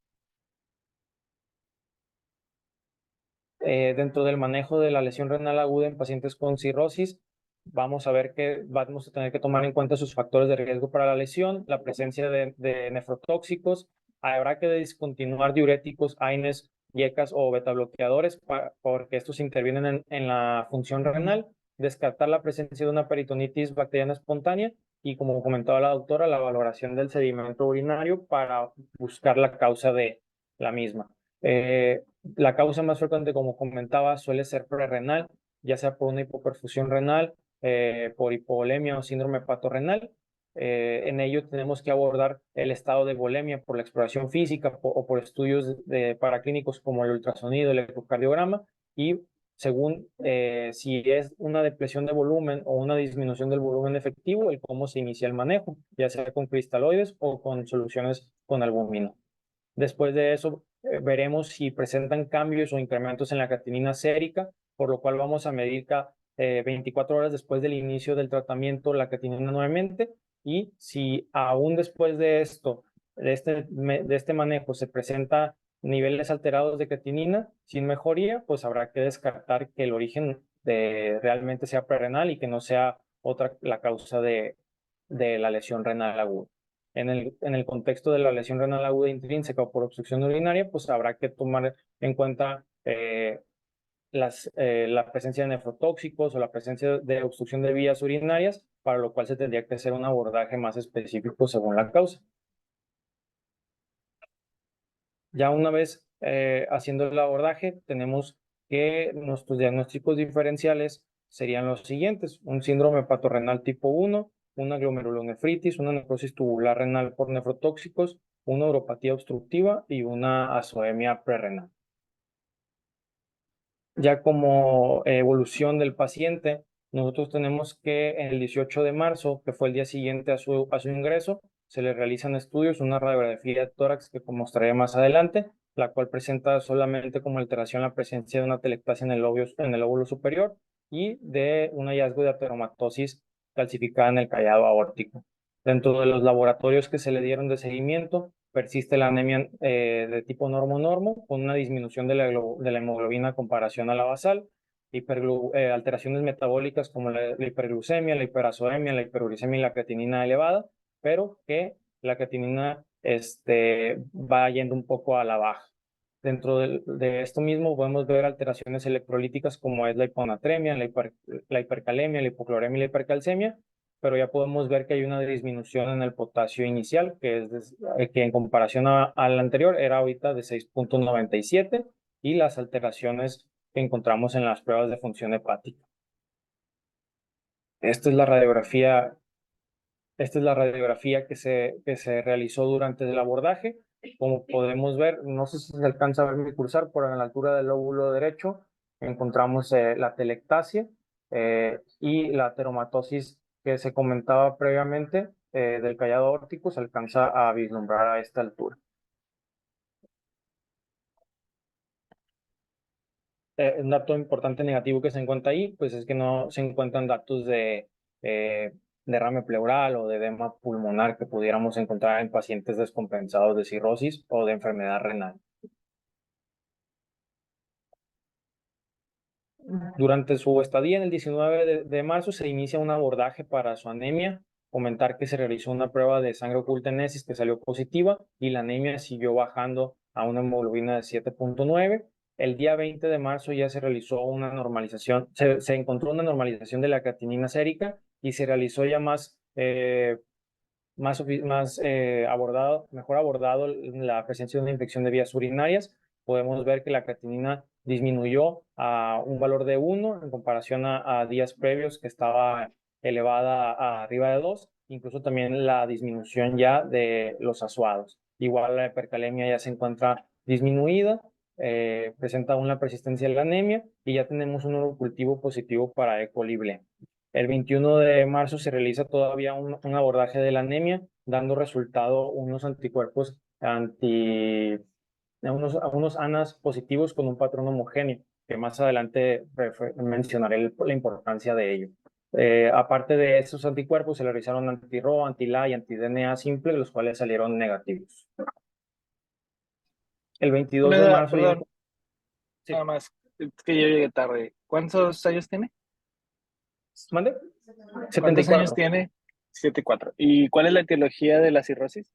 Dentro del manejo de la lesión renal aguda en pacientes con cirrosis, vamos a ver que vamos a tener que tomar en cuenta sus factores de riesgo para la lesión, la presencia de nefrotóxicos, habrá que discontinuar diuréticos, AINES, YECAS o betabloqueadores porque estos intervienen en la función renal, descartar la presencia de una peritonitis bacteriana espontánea y, como comentaba la doctora, la valoración del sedimento urinario para buscar la causa de la misma. La causa más frecuente, como comentaba, suele ser prerrenal, ya sea por una hipoperfusión renal, por hipovolemia o síndrome hepatorrenal. En ello tenemos que abordar el estado de volemia por la exploración física o por estudios paraclínicos como el ultrasonido, el ecocardiograma y según si es una depresión de volumen o una disminución del volumen efectivo, el cómo se inicia el manejo, ya sea con cristaloides o con soluciones con albúmina. Después de eso, veremos si presentan cambios o incrementos en la creatinina sérica, por lo cual vamos a medir 24 horas después del inicio del tratamiento la creatinina nuevamente, y si aún después de esto, de este manejo, se presenta niveles alterados de creatinina sin mejoría, pues habrá que descartar que el origen realmente sea prerrenal y que no sea otra la causa de la lesión renal aguda. En el contexto de la lesión renal aguda intrínseca o por obstrucción urinaria, pues habrá que tomar en cuenta la presencia de nefrotóxicos o la presencia de obstrucción de vías urinarias, para lo cual se tendría que hacer un abordaje más específico según la causa. Ya una vez haciendo el abordaje, tenemos que nuestros diagnósticos diferenciales serían los siguientes: un síndrome hepatorenal tipo 1, una glomerulonefritis, una necrosis tubular renal por nefrotóxicos, una uropatía obstructiva y una azoemia prerrenal. Ya como evolución del paciente, nosotros tenemos que en el 18 de marzo, que fue el día siguiente a su ingreso, se le realizan estudios, una radiografía de tórax que mostraré más adelante, la cual presenta solamente como alteración la presencia de una atelectasia en el lóbulo superior y de un hallazgo de ateromatosis calcificada en el callado aórtico. Dentro de los laboratorios que se le dieron de seguimiento, persiste la anemia de tipo normo-normo, con una disminución de la hemoglobina en comparación a la basal, alteraciones metabólicas como la hiperglucemia, la hiperazoemia, la hiperuricemia y la creatinina elevada, pero que la creatinina va yendo un poco a la baja. Dentro de esto mismo podemos ver alteraciones electrolíticas como es la hiponatremia, la hipercalemia, la hipocloremia y la hipercalcemia, pero ya podemos ver que hay una disminución en el potasio inicial, que en comparación al anterior era ahorita de 6.97, y las alteraciones que encontramos en las pruebas de función hepática. Esta es la radiografía que se realizó durante el abordaje. Como podemos ver, no sé si se alcanza a ver mi cursor, pero en la altura del lóbulo derecho encontramos la atelectasia y la ateromatosis que se comentaba previamente del callado aórtico se alcanza a vislumbrar a esta altura. Un dato importante negativo que se encuentra ahí, pues es que no se encuentran datos de derrame pleural o de edema pulmonar que pudiéramos encontrar en pacientes descompensados de cirrosis o de enfermedad renal. Durante su estadía en el 19 de marzo se inicia un abordaje para su anemia. Comentar que se realizó una prueba de sangre oculta en heces que salió positiva y la anemia siguió bajando a una hemoglobina de 7.9. El día 20 de marzo ya se realizó una normalización, se encontró una normalización de la creatinina sérica y se realizó ya mejor abordado la presencia de una infección de vías urinarias. Podemos ver que la creatinina disminuyó a un valor de 1 en comparación a días previos que estaba elevada a arriba de 2, incluso también la disminución ya de los asuados. Igual la hipercalemia ya se encuentra disminuida, presenta aún la persistencia de la anemia y ya tenemos un urocultivo positivo para E. coli BLE. El 21 de marzo se realiza todavía un abordaje de la anemia, dando resultado unos anticuerpos unos ANAs positivos con un patrón homogéneo, que más adelante mencionaré la importancia de ello. Aparte de esos anticuerpos, se realizaron anti-RO, anti-LA y anti-DNA simple, los cuales salieron negativos. El 22 de marzo... Perdón, Sí. nada más, es que yo llegué tarde. ¿Cuántos años tiene? ¿Mande? ¿Cuántos 74. años tiene? 74. ¿Y cuál es la etiología de la cirrosis?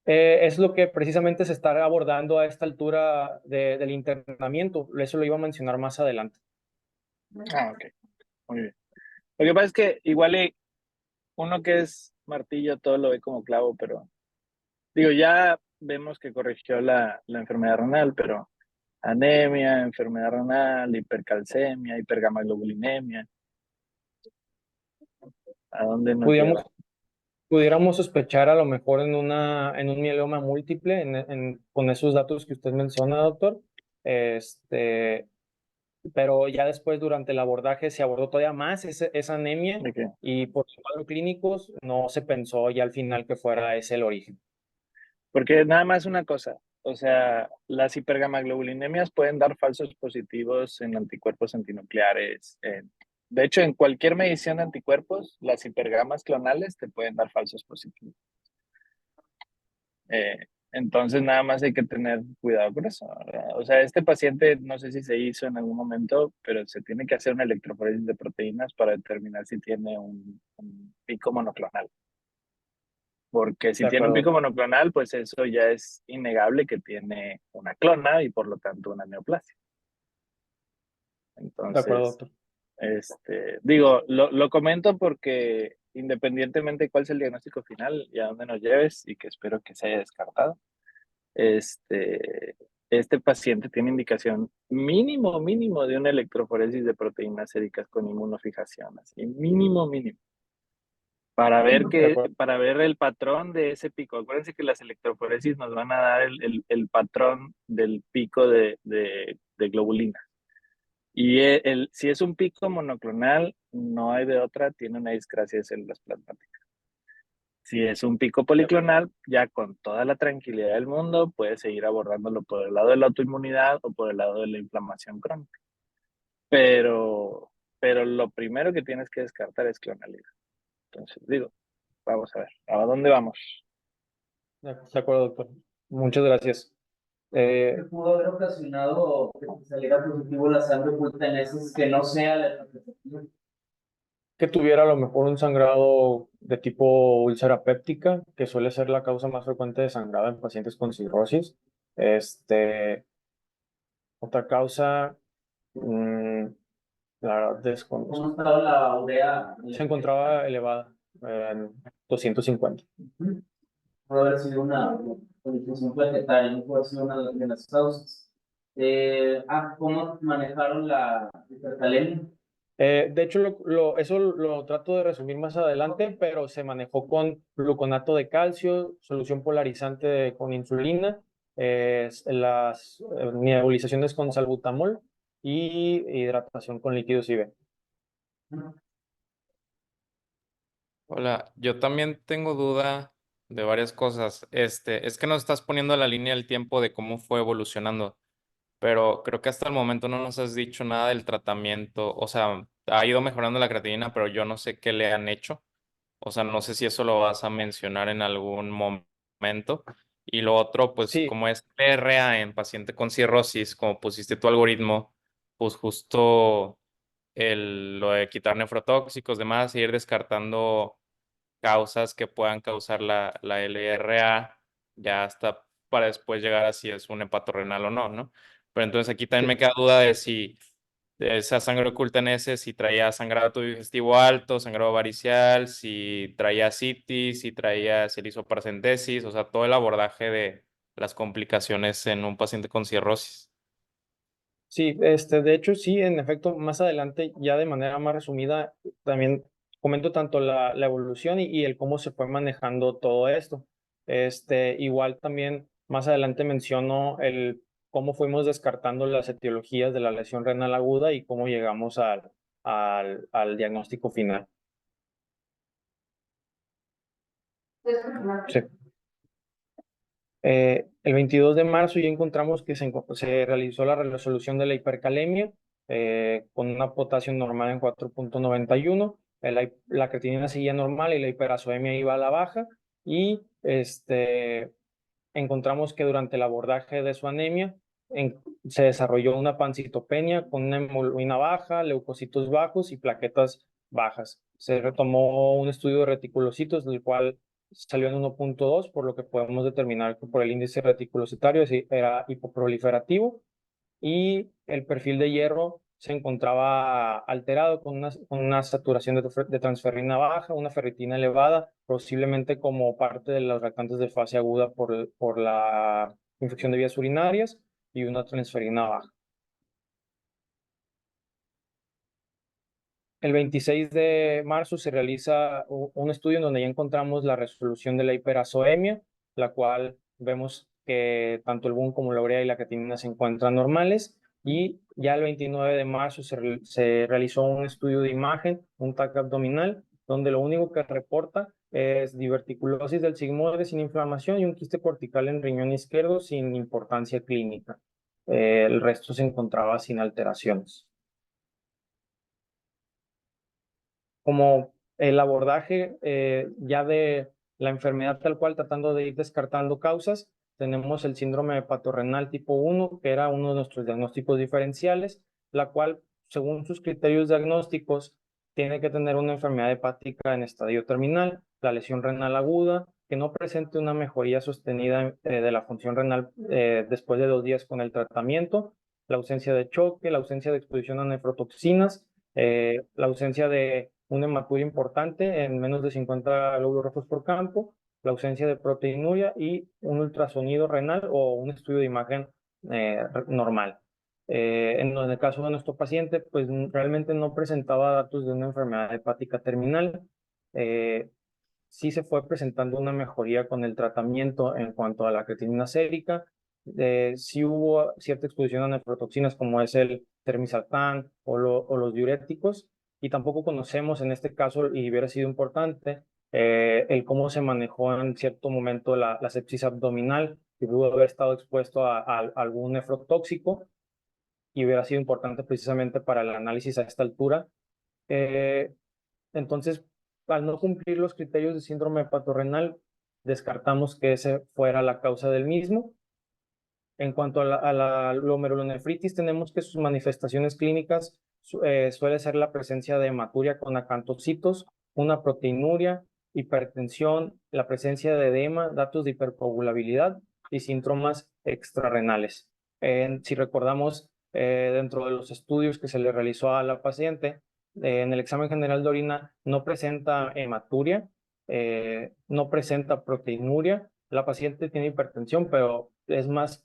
Es lo que precisamente se está abordando a esta altura del internamiento. Eso lo iba a mencionar más adelante. Ah, ok. Muy bien. Lo que pasa es que igual uno que es martillo todo lo ve como clavo, pero digo, ya vemos que corrigió la enfermedad renal, pero anemia, enfermedad renal, hipercalcemia, hipergamaglobulinemia. ¿A dónde nos lleva? Pudiéramos sospechar a lo mejor en un mieloma múltiple, con esos datos que usted menciona, doctor. Pero ya después, durante el abordaje, se abordó todavía más esa anemia Okay. y por los cuadros clínicos no se pensó ya al final que fuera ese el origen. Porque nada más una cosa, o sea, las hipergamaglobulinemias pueden dar falsos positivos en anticuerpos antinucleares. De hecho, en cualquier medición de anticuerpos, las hipergamas clonales te pueden dar falsos positivos. Entonces, nada más hay que tener cuidado con eso, ¿verdad? O sea, este paciente, no sé si se hizo en algún momento, pero se tiene que hacer una electroforesis de proteínas para determinar si tiene un pico monoclonal. Porque si De tiene un acuerdo, pico monoclonal, pues eso ya es innegable que tiene una clona y por lo tanto una neoplasia. de acuerdo, Entonces, doctor. digo, lo comento porque independientemente de cuál es el diagnóstico final y a dónde nos lleves, y que espero que se haya descartado, este paciente tiene indicación mínimo de una electroforesis de proteínas séricas con inmunofijación, así, mínimo. Para ver De acuerdo. para ver el patrón de ese pico. Acuérdense que las electroforesis nos van a dar el patrón del pico de globulina. Y si es un pico monoclonal, no hay de otra, tiene una discrasia de células plasmáticas. Si es un pico policlonal, ya con toda la tranquilidad del mundo, puedes seguir abordándolo por el lado de la autoinmunidad o por el lado de la inflamación crónica. Pero, pero lo primero que tienes que descartar es clonalidad. Entonces, digo, vamos a ver, ¿a dónde vamos? De acuerdo, doctor. Muchas gracias. ¿Qué pudo haber ocasionado que te saliera positivo la sangre oculta en heces que no sea la hepatitis? Que tuviera a lo mejor un sangrado de tipo úlcera péptica, que suele ser la causa más frecuente de sangrado en pacientes con cirrosis. Otra causa, la verdad desconozco. ¿Cómo estaba la urea? Se encontraba elevada en 250. Puede haber sido una politización planetaria, no puede ser una de las causas. ¿Cómo manejaron la hipercalemia? De hecho, eso lo trato de resumir más adelante, pero se manejó con gluconato de calcio, solución polarizante con insulina, las nebulizaciones con salbutamol y hidratación con líquidos IV. Hola, yo también tengo duda de varias cosas. Es que nos estás poniendo la línea del tiempo de cómo fue evolucionando, pero creo que hasta el momento no nos has dicho nada del tratamiento. O sea, ha ido mejorando la creatinina, pero yo no sé qué le han hecho. O sea, no sé si eso lo vas a mencionar en algún momento. Y lo otro, pues Sí, como es PRA en paciente con cirrosis, como pusiste tu algoritmo, pues justo lo de quitar nefrotóxicos, demás, e ir descartando causas que puedan causar la LRA, ya hasta para después llegar a si es un hepatorrenal o no, ¿no? Pero entonces aquí también me sí. queda duda de si esa sangre oculta en ese, si traía sangrado digestivo alto, sangrado varicial, si traía citis, si le hizo paracentesis, o sea, todo el abordaje de las complicaciones en un paciente con cirrosis. Sí, de hecho, sí, en efecto, más adelante, ya de manera más resumida, también comento tanto la evolución y el cómo se fue manejando todo esto. Igual también más adelante menciono el cómo fuimos descartando las etiologías de la lesión renal aguda y cómo llegamos al diagnóstico final. Sí. El 22 de marzo ya encontramos que se realizó la resolución de la hipercalemia con una potasio normal en 4.91. La creatinina seguía normal y la hiperazoemia iba a la baja. Y encontramos que durante el abordaje de su anemia se desarrolló una pancitopenia con una hemoglobina baja, leucocitos bajos y plaquetas bajas. Se retomó un estudio de reticulocitos, del cual salió en 1.2, por lo que podemos determinar que por el índice reticulocitario era hipoproliferativo y el perfil de hierro se encontraba alterado con una saturación de transferrina baja, una ferritina elevada, posiblemente como parte de los reactantes de fase aguda por la infección de vías urinarias y una transferina baja. El 26 de marzo se realiza un estudio en donde ya encontramos la resolución de la hiperazoemia, la cual vemos que tanto el BUN como la urea y la creatinina se encuentran normales. Y ya el 29 de marzo se realizó un estudio de imagen, un TAC abdominal, donde lo único que reporta es diverticulosis del sigmoide sin inflamación y un quiste cortical en riñón izquierdo sin importancia clínica. El resto se encontraba sin alteraciones. Como el abordaje ya de la enfermedad tal cual, tratando de ir descartando causas, tenemos el síndrome hepatorenal tipo 1, que era uno de nuestros diagnósticos diferenciales, la cual, según sus criterios diagnósticos, tiene que tener una enfermedad hepática en estadio terminal, la lesión renal aguda, que no presente una mejoría sostenida de la función renal después de 2 días con el tratamiento, la ausencia de choque, la ausencia de exposición a nefrotoxinas, la ausencia de una hematuria importante en menos de 50 glóbulos rojos por campo, la ausencia de proteinuria y un ultrasonido renal o un estudio de imagen normal. En el caso de nuestro paciente, pues realmente no presentaba datos de una enfermedad hepática terminal. Sí se fue presentando una mejoría con el tratamiento en cuanto a la creatinina sérica. Sí hubo cierta exposición a nefrotoxinas como es el termisartán o los diuréticos, y tampoco conocemos en este caso, y hubiera sido importante, el cómo se manejó en cierto momento la sepsis abdominal, que pudo haber estado expuesto a algún nefrotóxico, y hubiera sido importante precisamente para el análisis a esta altura. Entonces, al no cumplir los criterios de síndrome hepatorenal, descartamos que esa fuera la causa del mismo. En cuanto a la glomerulonefritis, tenemos que sus manifestaciones clínicas suele ser la presencia de hematuria con acantocitos, una proteinuria, hipertensión, la presencia de edema, datos de hipercoagulabilidad y síntomas extrarrenales. Si recordamos, dentro de los estudios que se le realizó a la paciente, en el examen general de orina no presenta hematuria, no presenta proteinuria. La paciente tiene hipertensión, pero es más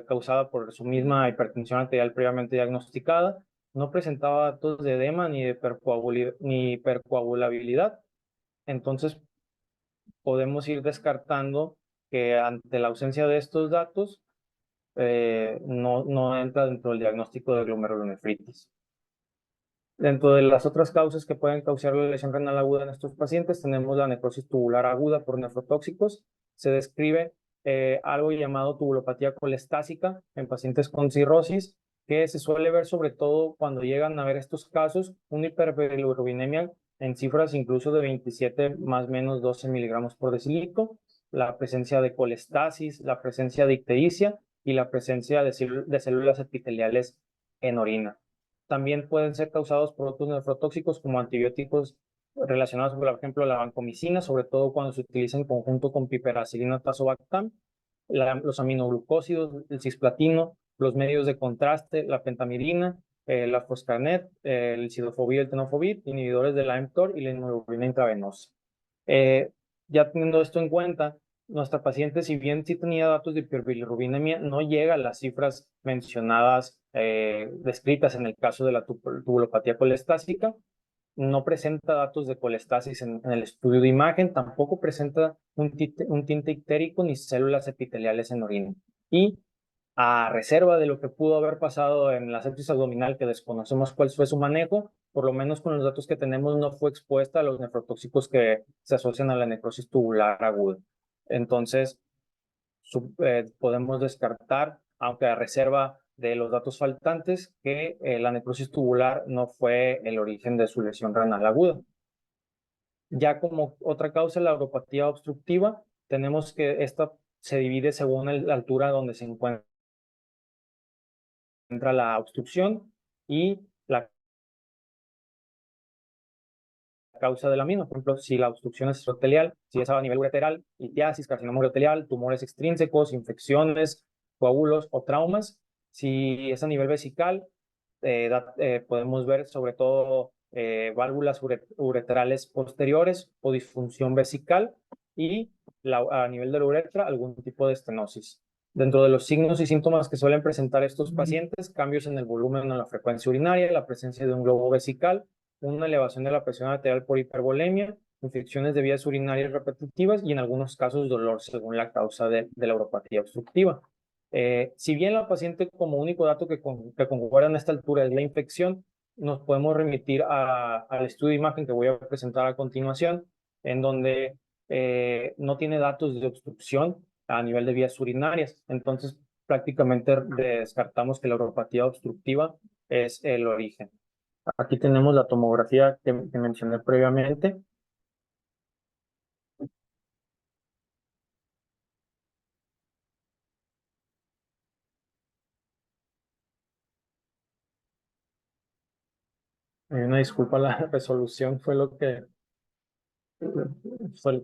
causada por su misma hipertensión arterial previamente diagnosticada. No presentaba datos de edema ni de hipercoagulabilidad. Entonces, podemos ir descartando que ante la ausencia de estos datos, no entra dentro del diagnóstico de glomerulonefritis. Dentro de las otras causas que pueden causar la lesión renal aguda en estos pacientes, tenemos la necrosis tubular aguda por nefrotóxicos. Se describe algo llamado tubulopatía colestásica en pacientes con cirrosis, que se suele ver sobre todo cuando llegan a ver estos casos, una hiperbilirubinemia en cifras incluso de 27 más o menos 12 miligramos por decilitro, la presencia de colestasis, la presencia de ictericia y la presencia de células epiteliales en orina. También pueden ser causados por otros nefrotóxicos como antibióticos relacionados, por ejemplo, la vancomicina, sobre todo cuando se utiliza en conjunto con piperacilina tazobactam, los aminoglucósidos, el cisplatino, los medios de contraste, la pentamirina, la foscarnet, el cidofovir, el tenofovir, inhibidores de la mTOR y la inmunoglobulina intravenosa. Ya teniendo esto en cuenta, nuestra paciente, si bien sí tenía datos de hiperbilirubinemia, no llega a las cifras mencionadas, descritas en el caso de la tubulopatía colestásica. No presenta datos de colestasis en el estudio de imagen, tampoco presenta un tinte ictérico ni células epiteliales en orina. Y a reserva de lo que pudo haber pasado en la sepsis abdominal, que desconocemos cuál fue su manejo, por lo menos con los datos que tenemos no fue expuesta a los nefrotóxicos que se asocian a la necrosis tubular aguda. Entonces, podemos descartar, aunque a reserva de los datos faltantes, que la necrosis tubular no fue el origen de su lesión renal aguda. Ya como otra causa, la uropatía obstructiva, tenemos que esta se divide según la altura donde se encuentra la obstrucción y la causa de la misma. Por ejemplo, si la obstrucción es ureterial, si es a nivel ureteral, litiasis, carcinoma ureterial, tumores extrínsecos, infecciones, coágulos o traumas. Si es a nivel vesical, podemos ver sobre todo válvulas ureterales posteriores o disfunción vesical, y a nivel de la uretra algún tipo de estenosis. Dentro de los signos y síntomas que suelen presentar estos pacientes, cambios en el volumen o en la frecuencia urinaria, la presencia de un globo vesical, una elevación de la presión arterial por hipervolemia, infecciones de vías urinarias repetitivas y en algunos casos dolor según la causa de la uropatía obstructiva. Si bien la paciente como único dato que concuerda en esta altura es la infección, nos podemos remitir al estudio de imagen que voy a presentar a continuación, en donde no tiene datos de obstrucción a nivel de vías urinarias. Entonces, prácticamente descartamos que la uropatía obstructiva es el origen. Aquí tenemos la tomografía que mencioné previamente. Una disculpa, la resolución fue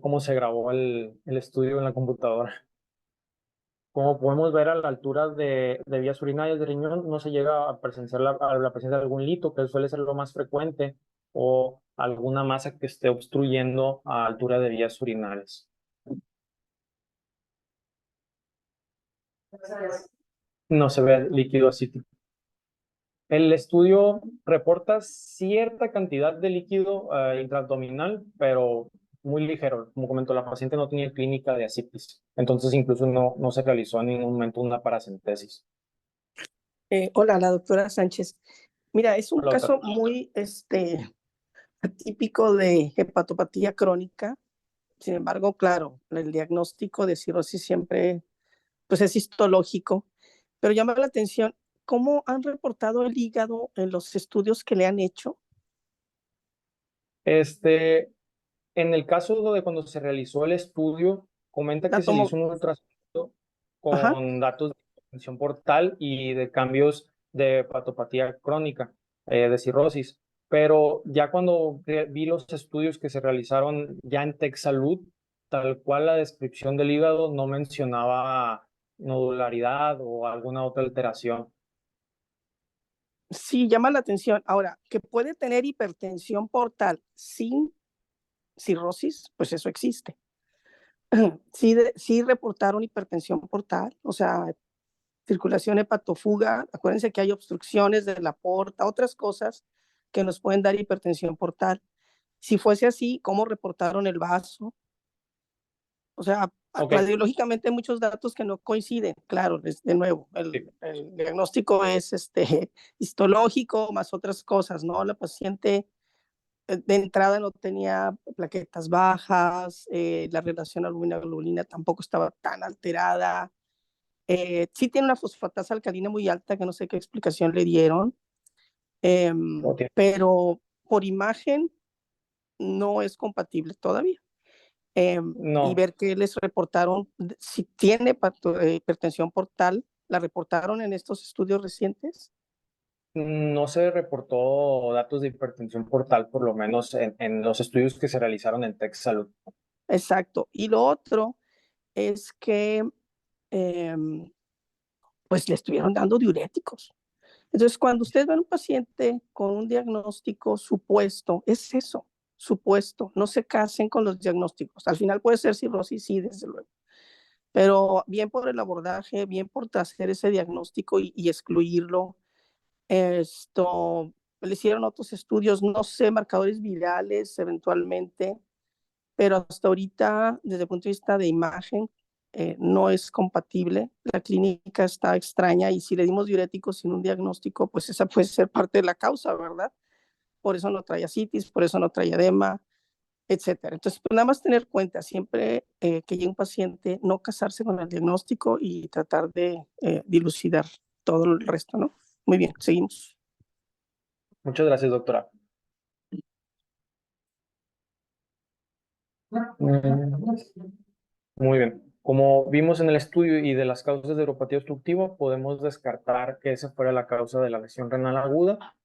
cómo se grabó el estudio en la computadora. Como podemos ver, a la altura de vías urinarias de riñón no se llega a presenciar la presencia de algún lito, que suele ser lo más frecuente, o alguna masa que esté obstruyendo a altura de vías urinarias. No se ve líquido acítico. El estudio reporta cierta cantidad de líquido intraabdominal, pero muy ligero. Como comentó, la paciente no tenía clínica de ascitis, entonces incluso no se realizó en ningún momento una paracentesis. Hola, la doctora Sánchez. Mira, es un Hola, caso doctora. muy atípico de hepatopatía crónica. Sin embargo, claro, el diagnóstico de cirrosis siempre pues, es histológico, pero llama la atención cómo han reportado el hígado en los estudios que le han hecho. En el caso de cuando se realizó el estudio, comenta La que se le tomo, hizo un ultrasonido ajá, con datos de hipertensión portal y de cambios de hepatopatía crónica, de cirrosis. Pero ya cuando vi los estudios que se realizaron ya en TechSalud, tal cual la descripción del hígado no mencionaba nodularidad o alguna otra alteración. sí, llama la atención. Ahora, que puede tener hipertensión portal sin cirrosis, pues eso existe. Sí reportaron hipertensión portal, o sea, circulación hepatofuga. Acuérdense que hay obstrucciones de la porta, otras cosas que nos pueden dar hipertensión portal. Si fuese así, ¿cómo reportaron el vaso? O sea, Ok, radiológicamente hay muchos datos que no coinciden. Claro, de nuevo, sí. el diagnóstico es histológico más otras cosas, ¿no? La paciente de entrada no tenía plaquetas bajas, la relación albumina-globulina tampoco estaba tan alterada. Sí tiene una fosfatasa alcalina muy alta, que no sé qué explicación le dieron, Ok. pero por imagen no es compatible todavía. Y No. ver que les reportaron, si tiene hipertensión portal, ¿la reportaron en estos estudios recientes? No se reportó datos de hipertensión portal, por lo menos en los estudios que se realizaron en TechSalud. Exacto. Y lo otro es que pues le estuvieron dando diuréticos. Entonces, cuando usted ve a un paciente con un diagnóstico supuesto, es eso, supuesto. No se casen con los diagnósticos. Al final puede ser cirrosis, sí, desde luego. Pero bien por el abordaje, bien por hacer ese diagnóstico y excluirlo. Le hicieron otros estudios, no sé, marcadores virales eventualmente, pero hasta ahorita, desde el punto de vista de imagen, no es compatible. La clínica está extraña y si le dimos diuréticos sin un diagnóstico, pues esa puede ser parte de la causa, ¿verdad? Por eso no trae ascitis, por eso no trae edema, etcétera. Entonces, pues nada más tener cuenta siempre que llegue un paciente, no casarse con el diagnóstico y tratar de dilucidar todo el resto, ¿no? Muy bien, seguimos. Muchas gracias, doctora. Muy bien. Como vimos en el estudio y de las causas de neuropatía obstructiva, podemos descartar que esa fuera la causa de la lesión renal aguda.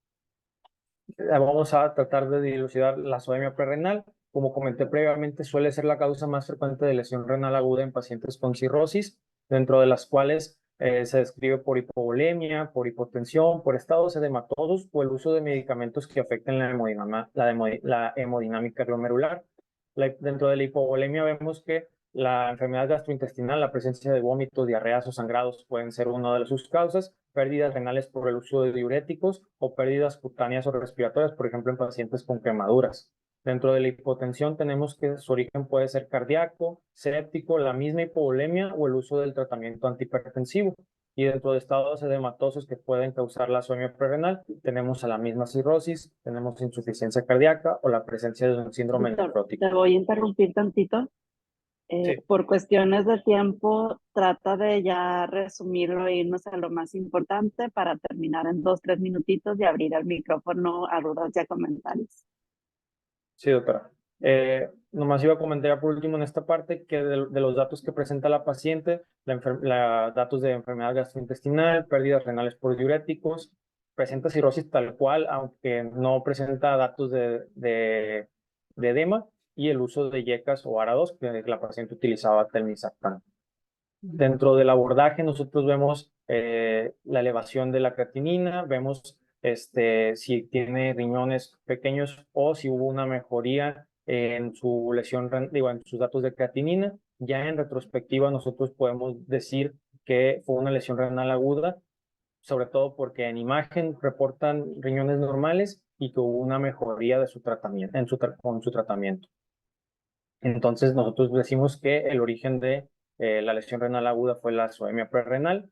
Vamos a tratar de dilucidar la azoemia prerrenal. Como comenté previamente, suele ser la causa más frecuente de lesión renal aguda en pacientes con cirrosis, dentro de las cuales se describe por hipovolemia, por hipotensión, por estados edematosos o el uso de medicamentos que afecten la hemodinámica glomerular. Dentro de la hipovolemia vemos que la enfermedad gastrointestinal, la presencia de vómitos, diarreas o sangrados pueden ser una de sus causas, pérdidas renales por el uso de diuréticos o pérdidas cutáneas o respiratorias, por ejemplo, en pacientes con quemaduras. Dentro de la hipotensión tenemos que su origen puede ser cardíaco, séptico, la misma hipovolemia o el uso del tratamiento antihipertensivo. Y dentro de estados edematosos que pueden causar la azoemia prerrenal, tenemos a la misma cirrosis, tenemos insuficiencia cardíaca o la presencia de un síndrome Doctor, nefrótico. te voy a interrumpir tantito. Sí. Por cuestiones de tiempo, trata de ya resumirlo e irnos a lo más importante para terminar en 2, 3 minutitos y abrir el micrófono a dudas y a comentarios. Sí, doctora. Nomás iba a comentar por último en esta parte que de los datos que presenta la paciente, datos de enfermedad gastrointestinal, pérdidas renales por diuréticos, presenta cirrosis tal cual, aunque no presenta datos de edema, y el uso de yecas o ARA2, que la paciente utilizaba telmisartán. Dentro del abordaje nosotros vemos la elevación de la creatinina, vemos si tiene riñones pequeños o si hubo una mejoría en su lesión, en sus datos de creatinina. Ya en retrospectiva nosotros podemos decir que fue una lesión renal aguda, sobre todo porque en imagen reportan riñones normales y que hubo una mejoría de su tratamiento, con su tratamiento. Entonces nosotros decimos que el origen de la lesión renal aguda fue la azoemia prerrenal.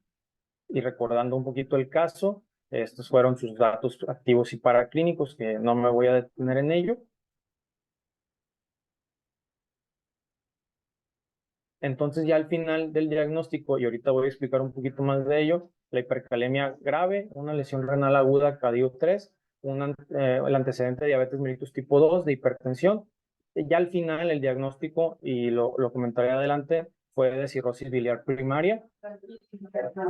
Y recordando un poquito el caso, estos fueron sus datos activos y paraclínicos, que no me voy a detener en ello. Entonces ya al final del diagnóstico, y ahorita voy a explicar un poquito más de ello, la hipercalemia grave, una lesión renal aguda CADIO 3, el antecedente de diabetes mellitus tipo 2, de hipertensión. Ya al final el diagnóstico, y lo comentaré adelante, fue de cirrosis biliar primaria,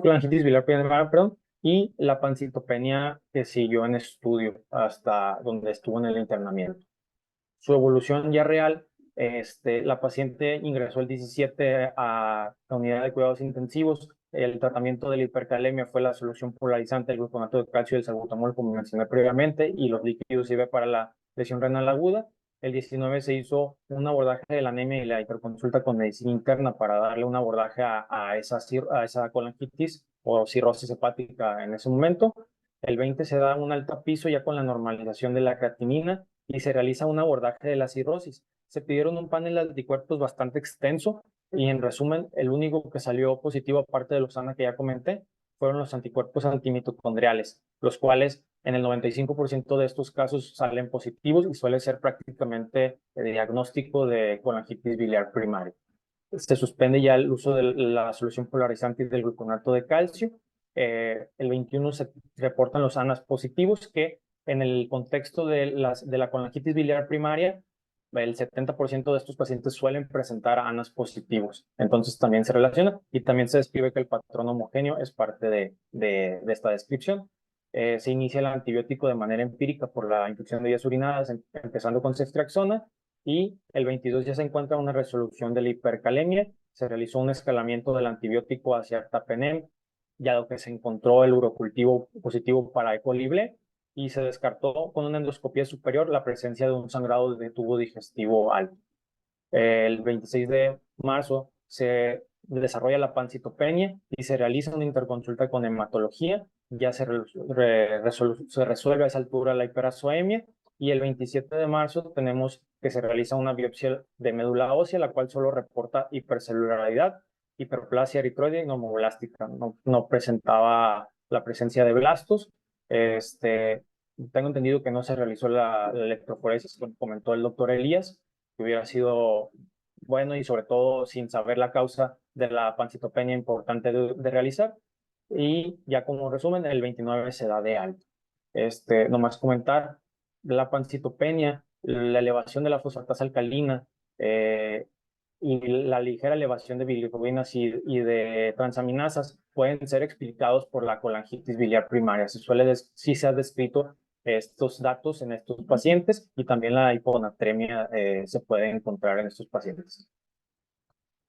colangitis biliar primaria, perdón, y la pancitopenia que siguió en estudio hasta donde estuvo en el internamiento. Su evolución ya real, la paciente ingresó el 17 a la unidad de cuidados intensivos. El tratamiento de la hipercalemia fue la solución polarizante del gluconato de calcio y el salbutamol, como mencioné previamente, y los líquidos sirven para la lesión renal aguda. El 19 se hizo un abordaje de la anemia y la hiperconsulta con medicina interna para darle un abordaje a esa colangitis o cirrosis hepática en ese momento. El 20 se da un alta piso ya con la normalización de la creatinina y se realiza un abordaje de la cirrosis. Se pidieron un panel de anticuerpos bastante extenso y en resumen, el único que salió positivo, aparte de los ANA que ya comenté, fueron los anticuerpos antimitocondriales, los cuales en el 95% de estos casos salen positivos y suele ser prácticamente el diagnóstico de colangitis biliar primaria. Se suspende ya el uso de la solución polarizante del gluconato de calcio. El 21 se reportan los ANAs positivos, que en el contexto de la colangitis biliar primaria, el 70% de estos pacientes suelen presentar ANAs positivos. Entonces también se relaciona y también se describe que el patrón homogéneo es parte de esta descripción. Se inicia el antibiótico de manera empírica por la infección de vías urinadas, empezando con ceftriaxona, y el 22 ya se encuentra una resolución de la hipercalemia. Se realizó un escalamiento del antibiótico hacia ertapenem, ya que se encontró el urocultivo positivo para E. coli B, y se descartó con una endoscopía superior la presencia de un sangrado de tubo digestivo alto. El 26 de marzo se desarrolla la pancitopenia y se realiza una interconsulta con hematología. Ya se resuelve a esa altura la hiperazoemia, y el 27 de marzo tenemos que se realiza una biopsia de médula ósea, la cual solo reporta hipercelularidad, hiperplasia eritroide y nomoblástica. No presentaba la presencia de blastos. Tengo entendido que no se realizó la electroforesis, como comentó el doctor Elías, que hubiera sido bueno y sobre todo sin saber la causa de la pancitopenia importante de realizar. Y ya como resumen, el 29 se da de alta. Nomás comentar, la pancitopenia, la elevación de la fosfatasa alcalina y la ligera elevación de bilirrubinas y de transaminasas pueden ser explicados por la colangitis biliar primaria. Sí se ha descrito estos datos en estos pacientes, y también la hiponatremia se puede encontrar en estos pacientes.